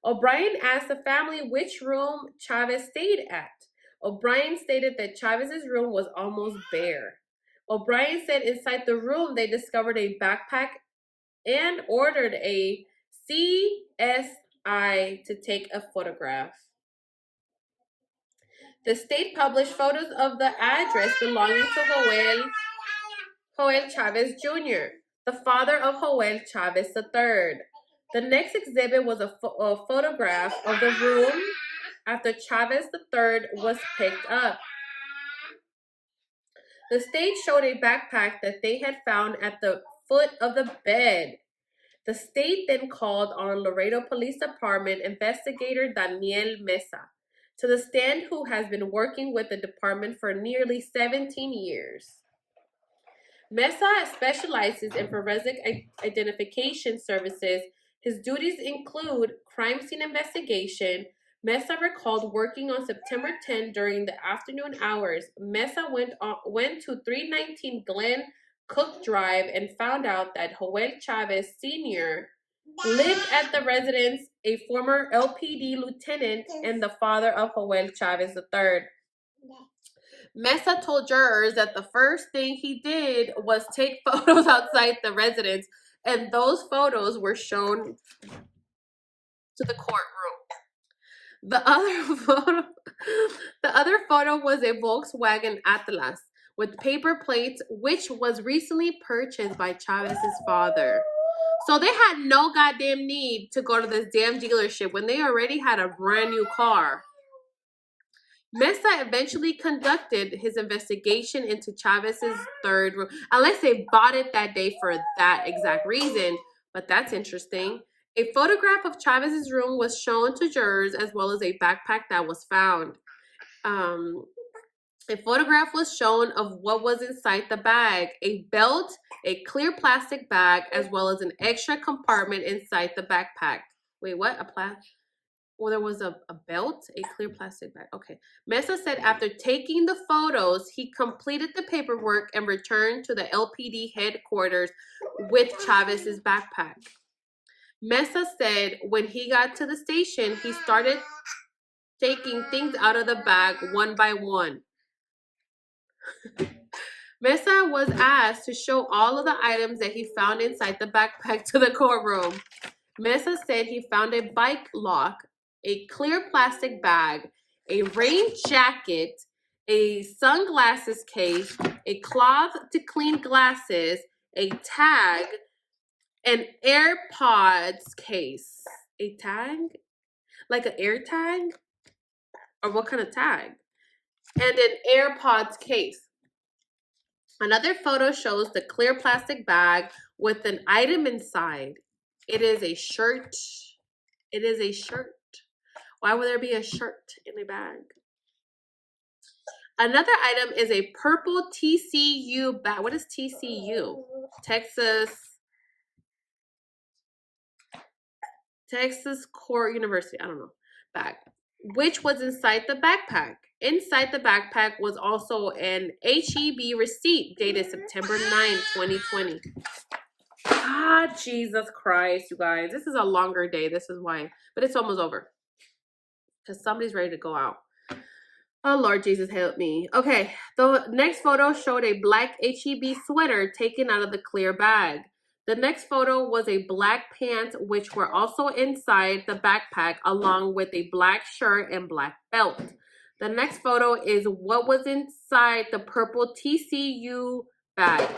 O'Brien asked the family which room Chavez stayed at. O'Brien stated that Chavez's room was almost bare. O'Brien said inside the room they discovered a backpack and ordered a CSI to take a photograph. The state published photos of the address belonging to Joel Chavez Jr., the father of Joel Chavez III. The next exhibit was a photograph of the room after Chavez III was picked up. The state showed a backpack that they had found at the foot of the bed. The state then called on Laredo Police Department investigator Daniel Mesa to the stand, who has been working with the department for nearly 17 years. Mesa specializes in forensic identification services. His duties include crime scene investigation. Mesa recalled working on September 10 during the afternoon hours. Mesa went to 319 Glen Cook Drive and found out that Joel Chavez Sr. lived at the residence, a former LPD lieutenant and the father of Joel Chavez III. Mesa told jurors that the first thing he did was take photos outside the residence, and those photos were shown to the courtroom. The other photo was a Volkswagen Atlas with paper plates, which was recently purchased by Chavez's father. So they had no goddamn need to go to this damn dealership when they already had a brand new car. Mesa eventually conducted his investigation into Chavez's third room, unless they bought it that day for that exact reason. But that's interesting. A photograph of Chavez's room was shown to jurors, as well as a backpack that was found. A photograph was shown of what was inside the bag: a belt, a clear plastic bag, as well as an extra compartment inside the backpack. Wait, what? Well, there was a belt, a clear plastic bag. Okay. Mesa said after taking the photos, he completed the paperwork and returned to the LPD headquarters with Chavez's backpack. Mesa said when he got to the station, he started taking things out of the bag one by one. Mesa was asked to show all of the items that he found inside the backpack to the courtroom. Mesa said he found a bike lock, a clear plastic bag, a rain jacket, a sunglasses case, a cloth to clean glasses, a tag, an AirPods case. A tag? Like an air tag? Or what kind of tag? And an AirPods case. Another photo shows the clear plastic bag with an item inside. It is a shirt. It is a shirt. Why would there be a shirt in a bag? Another item is a purple TCU bag. What is TCU? Texas Core University. I don't know. Bag. Which was inside the backpack. Inside the backpack was also an HEB receipt dated September 9, 2020. Ah, Jesus Christ, you guys. This is a longer day. This is why. But it's almost over. Because somebody's ready to go out. Oh, Lord Jesus, help me. Okay, the next photo showed a black HEB sweater taken out of the clear bag. The next photo was a black pants, which were also inside the backpack, along with a black shirt and black belt. The next photo is what was inside the purple TCU bag.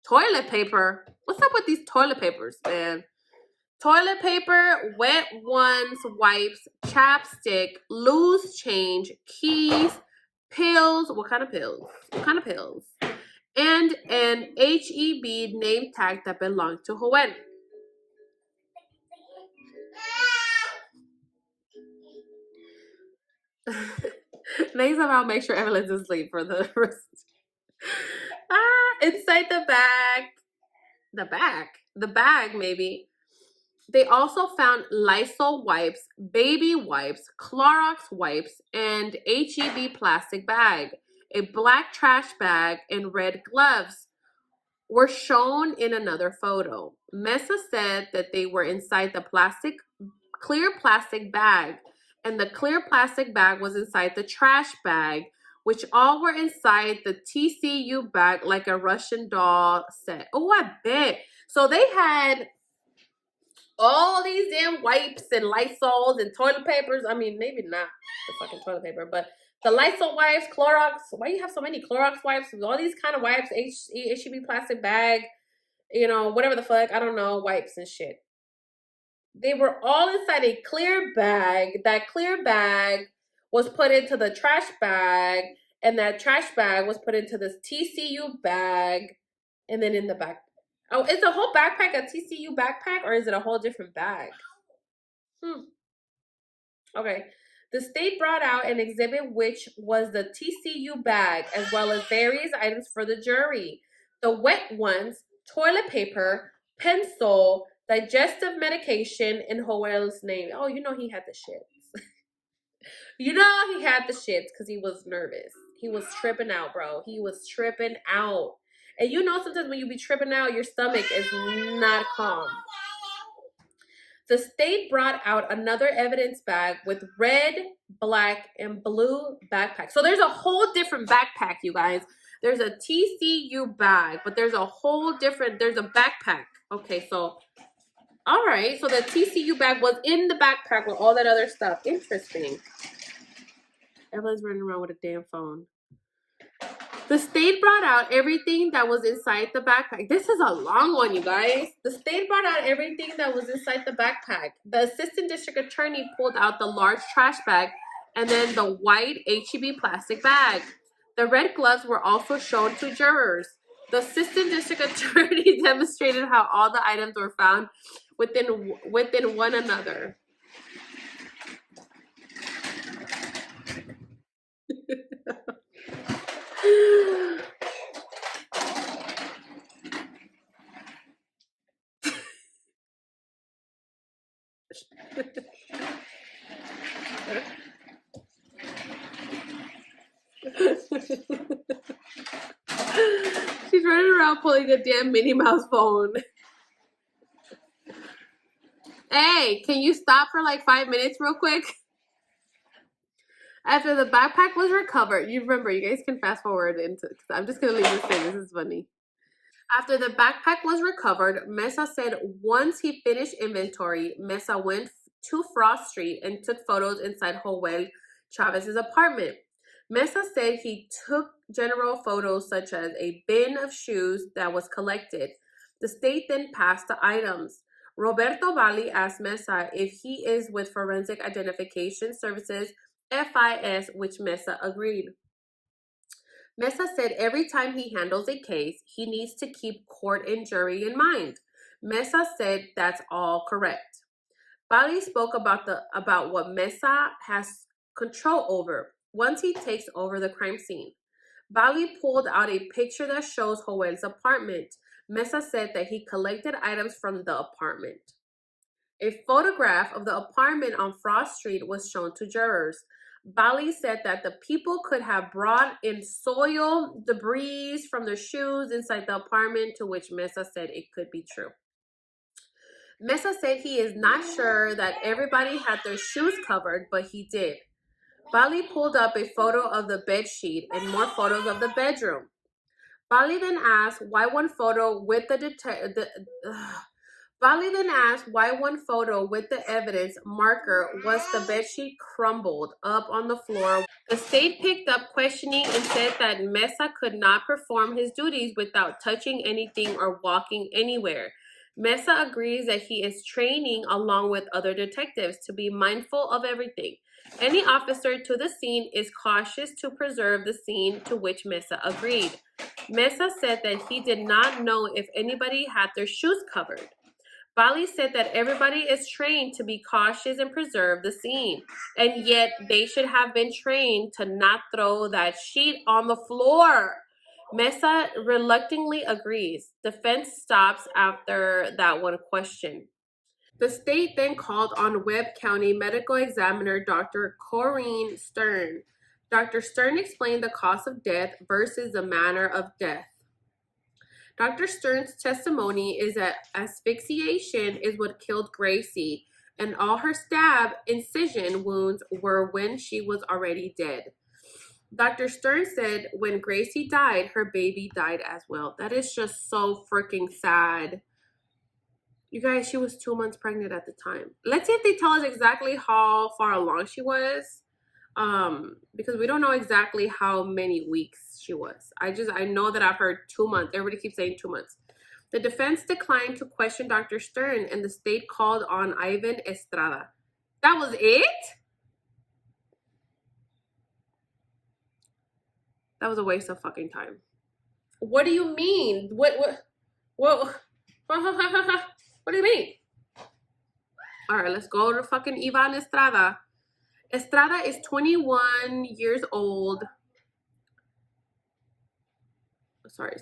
Toilet paper. What's up with these toilet papers, man? Toilet paper, wet ones, wipes, chapstick, loose change, keys, pills. What kind of pills? What kind of pills? And an HEB name tag that belonged to Joel. Next time I'll make sure Evelyn's asleep for the rest. Inside the bag maybe. They also found Lysol wipes, baby wipes, Clorox wipes, and HEB plastic bag. A black trash bag and red gloves were shown in another photo. Mesa said that they were inside the clear plastic bag, and the clear plastic bag was inside the trash bag, which all were inside the TCU bag like a Russian doll set. Oh, I bet. So they had all these damn wipes and Lysols and toilet papers. I mean, maybe not the fucking toilet paper, but the Lysol wipes, Clorox. Why do you have so many Clorox wipes? All these kind of wipes, HEB plastic bag, you know, whatever the fuck, I don't know, wipes and shit. They were all inside a clear bag. That clear bag was put into the trash bag, and that trash bag was put into this TCU bag, and then in the back. Oh, is the whole backpack a TCU backpack, or is it a whole different bag? Okay. The state brought out an exhibit which was the TCU bag, as well as various items for the jury. The wet ones, toilet paper, pencil, digestive medication, and Joel's name. Oh, you know he had the shits. You know he had the shits because he was nervous. He was tripping out, bro. He was tripping out. And you know sometimes when you be tripping out, your stomach is not calm. The state brought out another evidence bag with red, black, and blue backpack. So there's a whole different backpack, you guys. There's a TCU bag, but there's a whole different, there's a backpack. Okay, so, all right. So the TCU bag was in the backpack with all that other stuff. Interesting. Everyone's running around with a damn phone. The state brought out everything that was inside the backpack. This is a long one, you guys. The state brought out everything that was inside the backpack. The assistant district attorney pulled out the large trash bag and then the white HEB plastic bag. The red gloves were also shown to jurors. The assistant district attorney demonstrated how all the items were found within one another. She's running around pulling a damn Minnie Mouse phone. Hey, can you stop for like 5 minutes real quick? After the backpack was recovered, you remember, you guys can fast forward into, I'm just going to leave this in. This is funny. After the backpack was recovered, ᴊ𝒓 said once he finished inventory, ᴊ𝒓 went to Frost Street and took photos inside Joel Chavez's apartment. ᴊ𝒓 said he took general photos such as a bin of shoes that was collected. The state then passed the items. Roberto Valle asked ᴊ𝒓 if he is with Forensic Identification Services, FIS, which ᴊ𝒓 agreed. ᴊ𝒓 said every time he handles a case, he needs to keep court and jury in mind. ᴊ𝒓 said that's all correct. Valle spoke about what ᴊ𝒓 has control over once he takes over the crime scene. Valle pulled out a picture that shows Joel's apartment. ᴊ𝒓 said that he collected items from the apartment. A photograph of the apartment on Frost Street was shown to jurors. Valle said that the people could have brought in soil, debris from their shoes inside the apartment, to which ᴊ𝒓 said it could be true. ᴊ𝒓 said he is not sure that everybody had their shoes covered, but he did. Valle pulled up a photo of the bed sheet and more photos of the bedroom. Valle then asked why one photo with Valle then asked why one photo with the evidence marker was the bedsheet crumbled up on the floor. The state picked up questioning and said that ᴊ𝒓 could not perform his duties without touching anything or walking anywhere. ᴊ𝒓 agrees that he is training along with other detectives to be mindful of everything. Any officer to the scene is cautious to preserve the scene, to which ᴊ𝒓 agreed. ᴊ𝒓 said that he did not know if anybody had their shoes covered. Valle said that everybody is trained to be cautious and preserve the scene, and yet they should have been trained to not throw that sheet on the floor. ᴊ𝒓 reluctantly agrees. Defense stops after that one question. The state then called on Webb County Medical Examiner Dr. Corinne Stern. Dr. Stern explained the cause of death versus the manner of death. Dr. Stern's testimony is that asphyxiation is what killed Gracie, and all her stab incision wounds were when she was already dead. Dr. Stern said when Gracie died, her baby died as well. That is just so freaking sad. You guys, she was 2 months pregnant at the time. Let's see if they tell us exactly how far along she was. Because we don't know exactly how many weeks she was. I know that I've heard 2 months. Everybody keeps saying 2 months. The defense declined to question Dr. Stern, and the state called on Ivan Estrada. That was it? That was a waste of fucking time. What do you mean? What? What do you mean? All right, let's go to fucking Iván Estrada. Estrada is 21 years old. Sorry.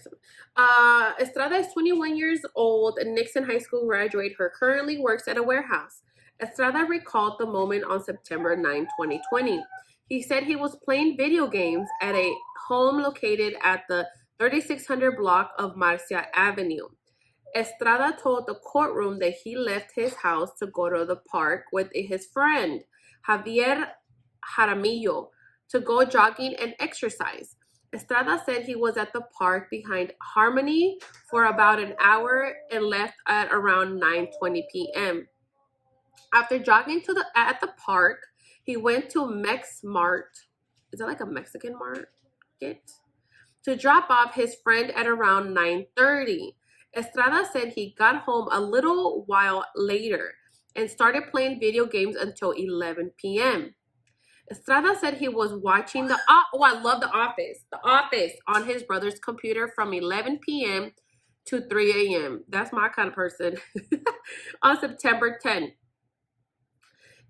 Estrada is 21 years old, a Nixon High School graduate who currently works at a warehouse. Estrada recalled the moment on September 9, 2020. He said he was playing video games at a home located at the 3600 block of Marcia Avenue. Estrada told the courtroom that he left his house to go to the park with his friend, Javier Jaramillo, to go jogging and exercise. Estrada said he was at the park behind Harmony for about an hour and left at around 9:20 p.m. After jogging at the park, he went to Mart. Is that like a Mexican market? To drop off his friend at around 9:30. Estrada said he got home a little while later and started playing video games until 11 p.m. Estrada said he was watching I love The Office. The Office on his brother's computer from 11 p.m. to 3 a.m. That's my kind of person. On September 10.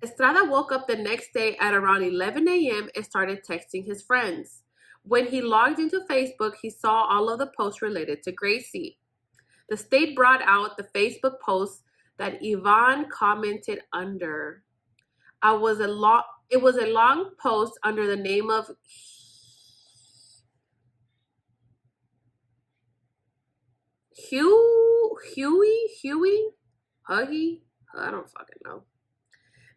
Estrada woke up the next day at around 11 a.m. and started texting his friends. When he logged into Facebook, he saw all of the posts related to Gracie. The state brought out the Facebook post that Iván commented under. It was a long post under the name of Huggy? I don't fucking know.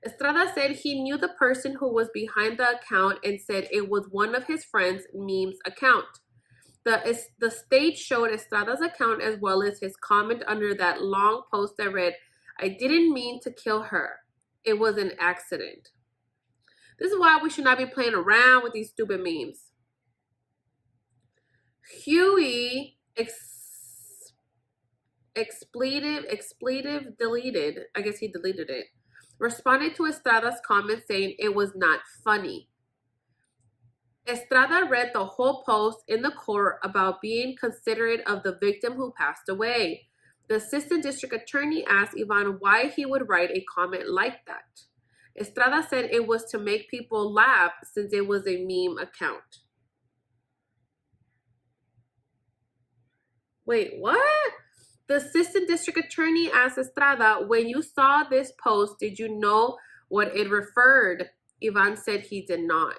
Estrada said he knew the person who was behind the account and said it was one of his friends' memes account. The state showed Estrada's account as well as his comment under that long post that read, "I didn't mean to kill her. It was an accident." This is why we should not be playing around with these stupid memes. Huey expletive deleted. I guess he deleted it. Responded to Estrada's comment saying it was not funny. Estrada read the whole post in the court about being considerate of the victim who passed away. The assistant district attorney asked Iván why he would write a comment like that. Estrada said it was to make people laugh since it was a meme account. Wait, what? The assistant district attorney asked Estrada, when you saw this post, did you know what it referred? Iván said he did not.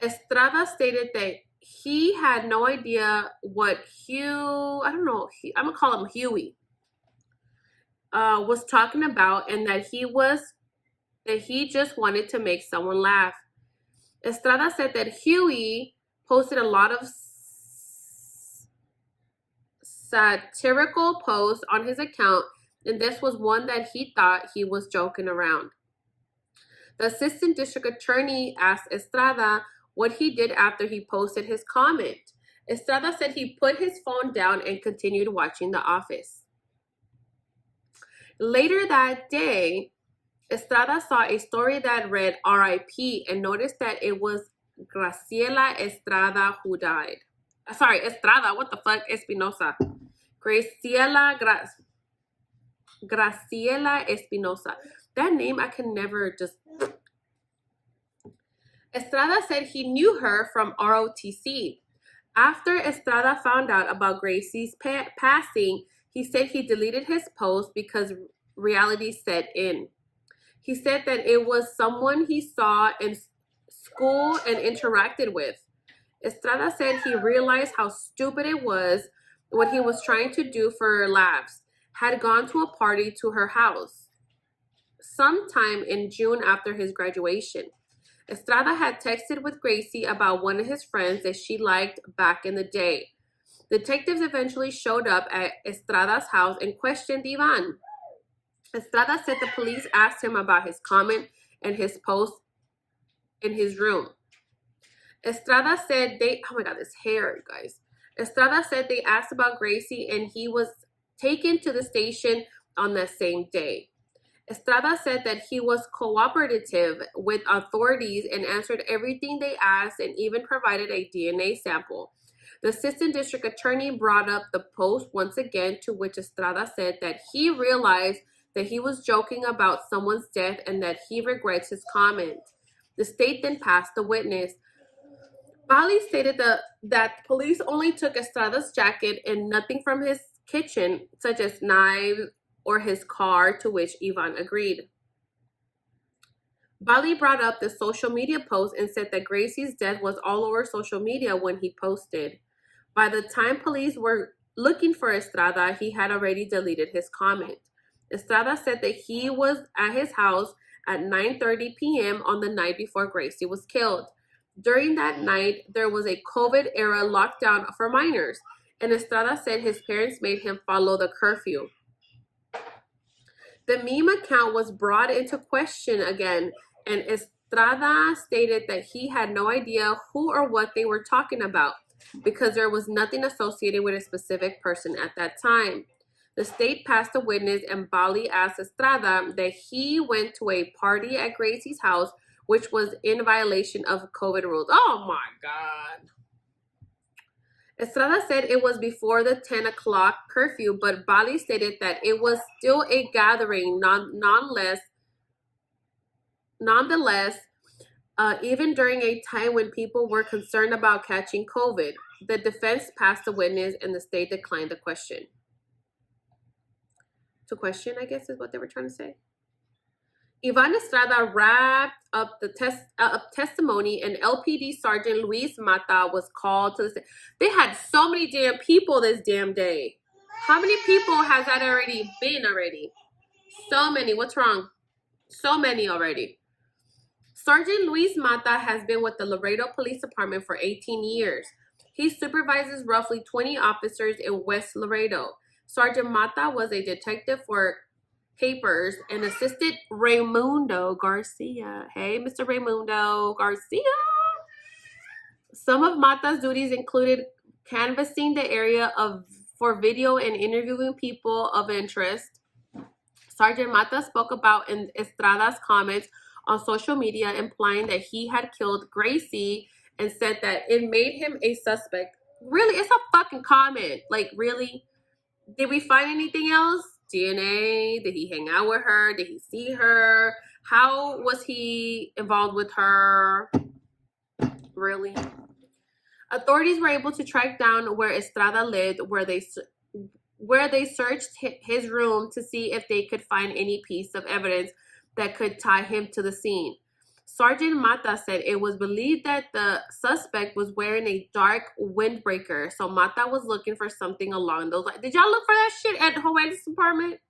Estrada stated that he had no idea what I'm going to call him Huey, was talking about, and that he just wanted to make someone laugh. Estrada said that Huey posted a lot of satirical posts on his account, and this was one that he thought he was joking around. The assistant district attorney asked Estrada what he did after he posted his comment. Estrada said he put his phone down and continued watching The Office. Later that day, Estrada saw a story that read RIP and noticed that it was Graciela Estrada who died. Sorry, Estrada, what the fuck? Espinosa. Graciela Espinosa. That name I can never just... Estrada said he knew her from ROTC. After Estrada found out about Gracie's passing, he said he deleted his post because reality set in. He said that it was someone he saw in school and interacted with. Estrada said he realized how stupid it was what he was trying to do for laughs. Had gone to a party to her house sometime in June after his graduation. Estrada had texted with Gracie about one of his friends that she liked back in the day. Detectives eventually showed up at Estrada's house and questioned Iván. Estrada said the police asked him about his comment and his post in his room. Estrada said oh my God, this hair, you guys. Estrada said they asked about Gracie and he was taken to the station on that same day. Estrada said that he was cooperative with authorities and answered everything they asked and even provided a DNA sample. The assistant district attorney brought up the post once again, to which Estrada said that he realized that he was joking about someone's death and that he regrets his comment. The state then passed the witness. Bali stated that police only took Estrada's jacket and nothing from his kitchen, such as knives or his car, to which Iván agreed. Bali brought up the social media post and said that Gracie's death was all over social media when he posted. By the time police were looking for Estrada, he had already deleted his comment. Estrada said that he was at his house at 9:30 p.m. on the night before Gracie was killed. During that night, there was a COVID-era lockdown for minors, and Estrada said his parents made him follow the curfew. The meme account was brought into question again, and Estrada stated that he had no idea who or what they were talking about because there was nothing associated with a specific person at that time. The state passed a witness, and Bali asked Estrada that he went to a party at Gracie's house, which was in violation of COVID rules. Oh my God. Estrada said it was before the 10 o'clock curfew, but Bali stated that it was still a gathering nonetheless, even during a time when people were concerned about catching COVID. The defense passed the witness and the state declined the question. To question, I guess, is what they were trying to say. Iván Estrada wrapped up the testimony, and LPD Sergeant Luis Mata was called to the state. They had so many damn people this damn day. How many people has that already been already? So many. What's wrong? So many already. Sergeant Luis Mata has been with the Laredo Police Department for 18 years. He supervises roughly 20 officers in West Laredo. Sergeant Mata was a detective for papers and assisted Raimundo Garcia. Hey, Mr. Raimundo Garcia. Some of Mata's duties included canvassing the area for video and interviewing people of interest. Sergeant Mata spoke about Estrada's comments on social media, implying that he had killed Gracie, and said that it made him a suspect. Really? It's a fucking comment. Like, really? Did we find anything else? DNA? Did he hang out with her? Did he see her? How was he involved with her? Really? Authorities were able to track down where Estrada lived, where they searched his room to see if they could find any piece of evidence that could tie him to the scene. Sergeant Mata said it was believed that the suspect was wearing a dark windbreaker, so Mata was looking for something along those lines. Did y'all look for that shit at Joel's apartment?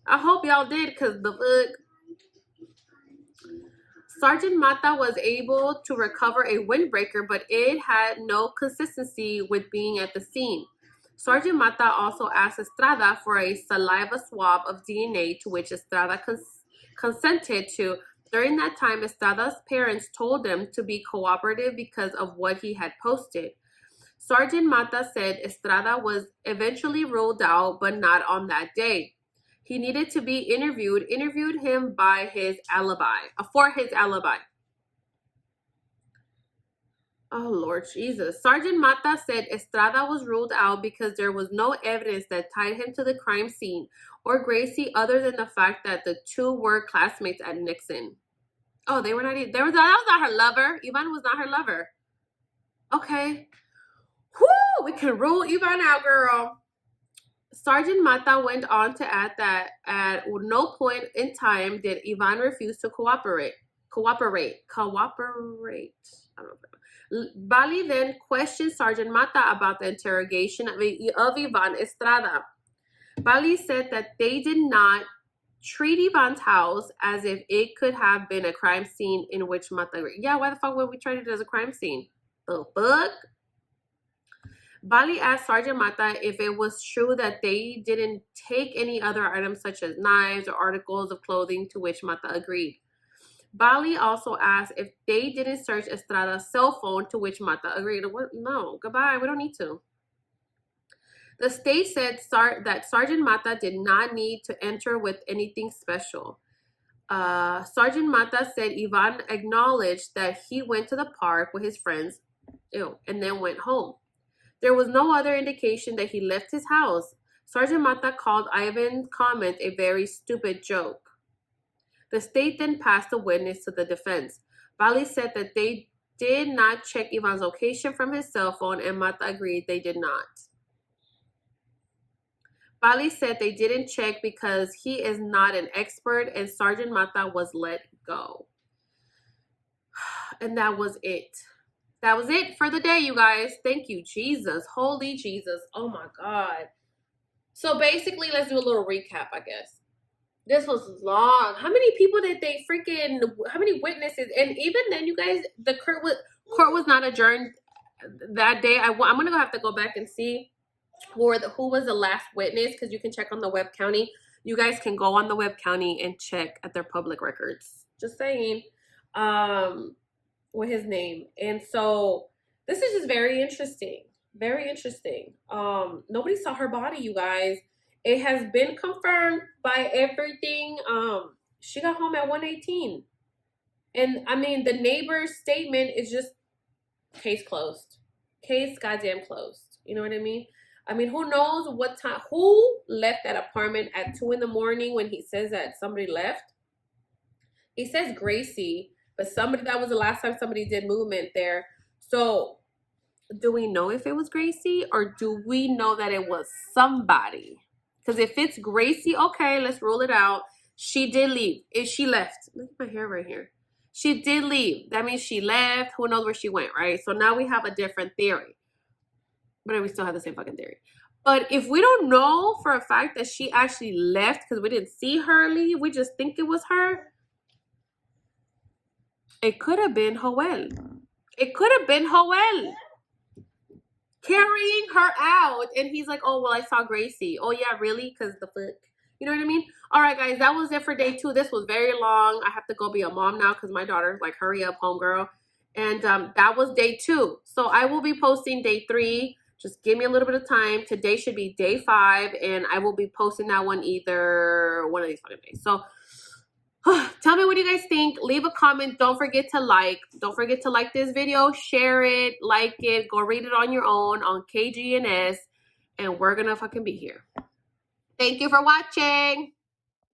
I hope y'all did, because the fuck. Sergeant Mata was able to recover a windbreaker, but it had no consistency with being at the scene. Sergeant Mata also asked Estrada for a saliva swab of DNA, to which Estrada consented to. During that time, Estrada's parents told them to be cooperative because of what he had posted. Sergeant Mata said Estrada was eventually ruled out, but not on that day. He needed to be interviewed him by his alibi, for his alibi. Oh, Lord Jesus. Sergeant Mata said Estrada was ruled out because there was no evidence that tied him to the crime scene or Gracie other than the fact that the two were classmates at Nixon. Oh, they were not even, that was not her lover. Iván was not her lover. Okay. Whoo, we can rule Iván out, girl. Sergeant Mata went on to add that at no point in time did Iván refuse to cooperate. I don't know. Bali then questioned Sergeant Mata about the interrogation of Iván Estrada. Bali said that they did not treat Iván's house as if it could have been a crime scene in which Mata... Yeah, why the fuck would we treat it as a crime scene? The fuck? Bali asked Sergeant Mata if it was true that they didn't take any other items such as knives or articles of clothing, to which Mata agreed. Bali also asked if they didn't search Estrada's cell phone, to which Mata agreed. No, goodbye, we don't need to. The state said that Sergeant Mata did not need to enter with anything special. Sergeant Mata said Iván acknowledged that he went to the park with his friends, and then went home. There was no other indication that he left his house. Sergeant Mata called Ivan's comment a very stupid joke. The state then passed a witness to the defense. Bali said that they did not check Ivan's location from his cell phone, and Mata agreed they did not. Bali said they didn't check because he is not an expert, and Sergeant Mata was let go. And that was it. That was it for the day, you guys. Thank you, Jesus. Holy Jesus. Oh my God. So basically, let's do a little recap, I guess. This was long. How many people did they freaking, how many witnesses? And even then, you guys, the court was not adjourned that day. I'm going to have to go back and see who was the last witness, because you can check on the Webb County. You guys can go on the Webb County and check at their public records. Just saying. With his name. And so this is just very interesting. Very interesting. Nobody saw her body, you guys. It has been confirmed by everything. She got home at 1:18. And I mean, the neighbor's statement is just case closed. Case goddamn closed. You know what I mean? I mean, who knows what time, who left that apartment at 2 in the morning when he says that somebody left? He says Gracie, but that was the last time somebody did movement there. So do we know if it was Gracie, or do we know that it was somebody? Because if it's Gracie, okay, let's rule it out. She did leave. If she left, look at my hair right here. She did leave. That means she left. Who knows where she went, right? So now we have a different theory. But we still have the same fucking theory. But if we don't know for a fact that she actually left because we didn't see her leave, we just think it was her, it could have been Joel. It could have been Joel carrying her out. And he's like, oh, well, I saw Gracie. Oh, yeah, really? Because the fuck. You know what I mean? All right, guys, that was it for day 2. This was very long. I have to go be a mom now because my daughter's like, hurry up, homegirl. And that was day 2. So I will be posting day 3. Just give me a little bit of time. Today should be day 5. And I will be posting that one either one of these fucking days. So tell me what you guys think. Leave a comment. Don't forget to like. Don't forget to like this video. Share it. Like it. Go read it on your own on KGNS. And we're going to fucking be here. Thank you for watching.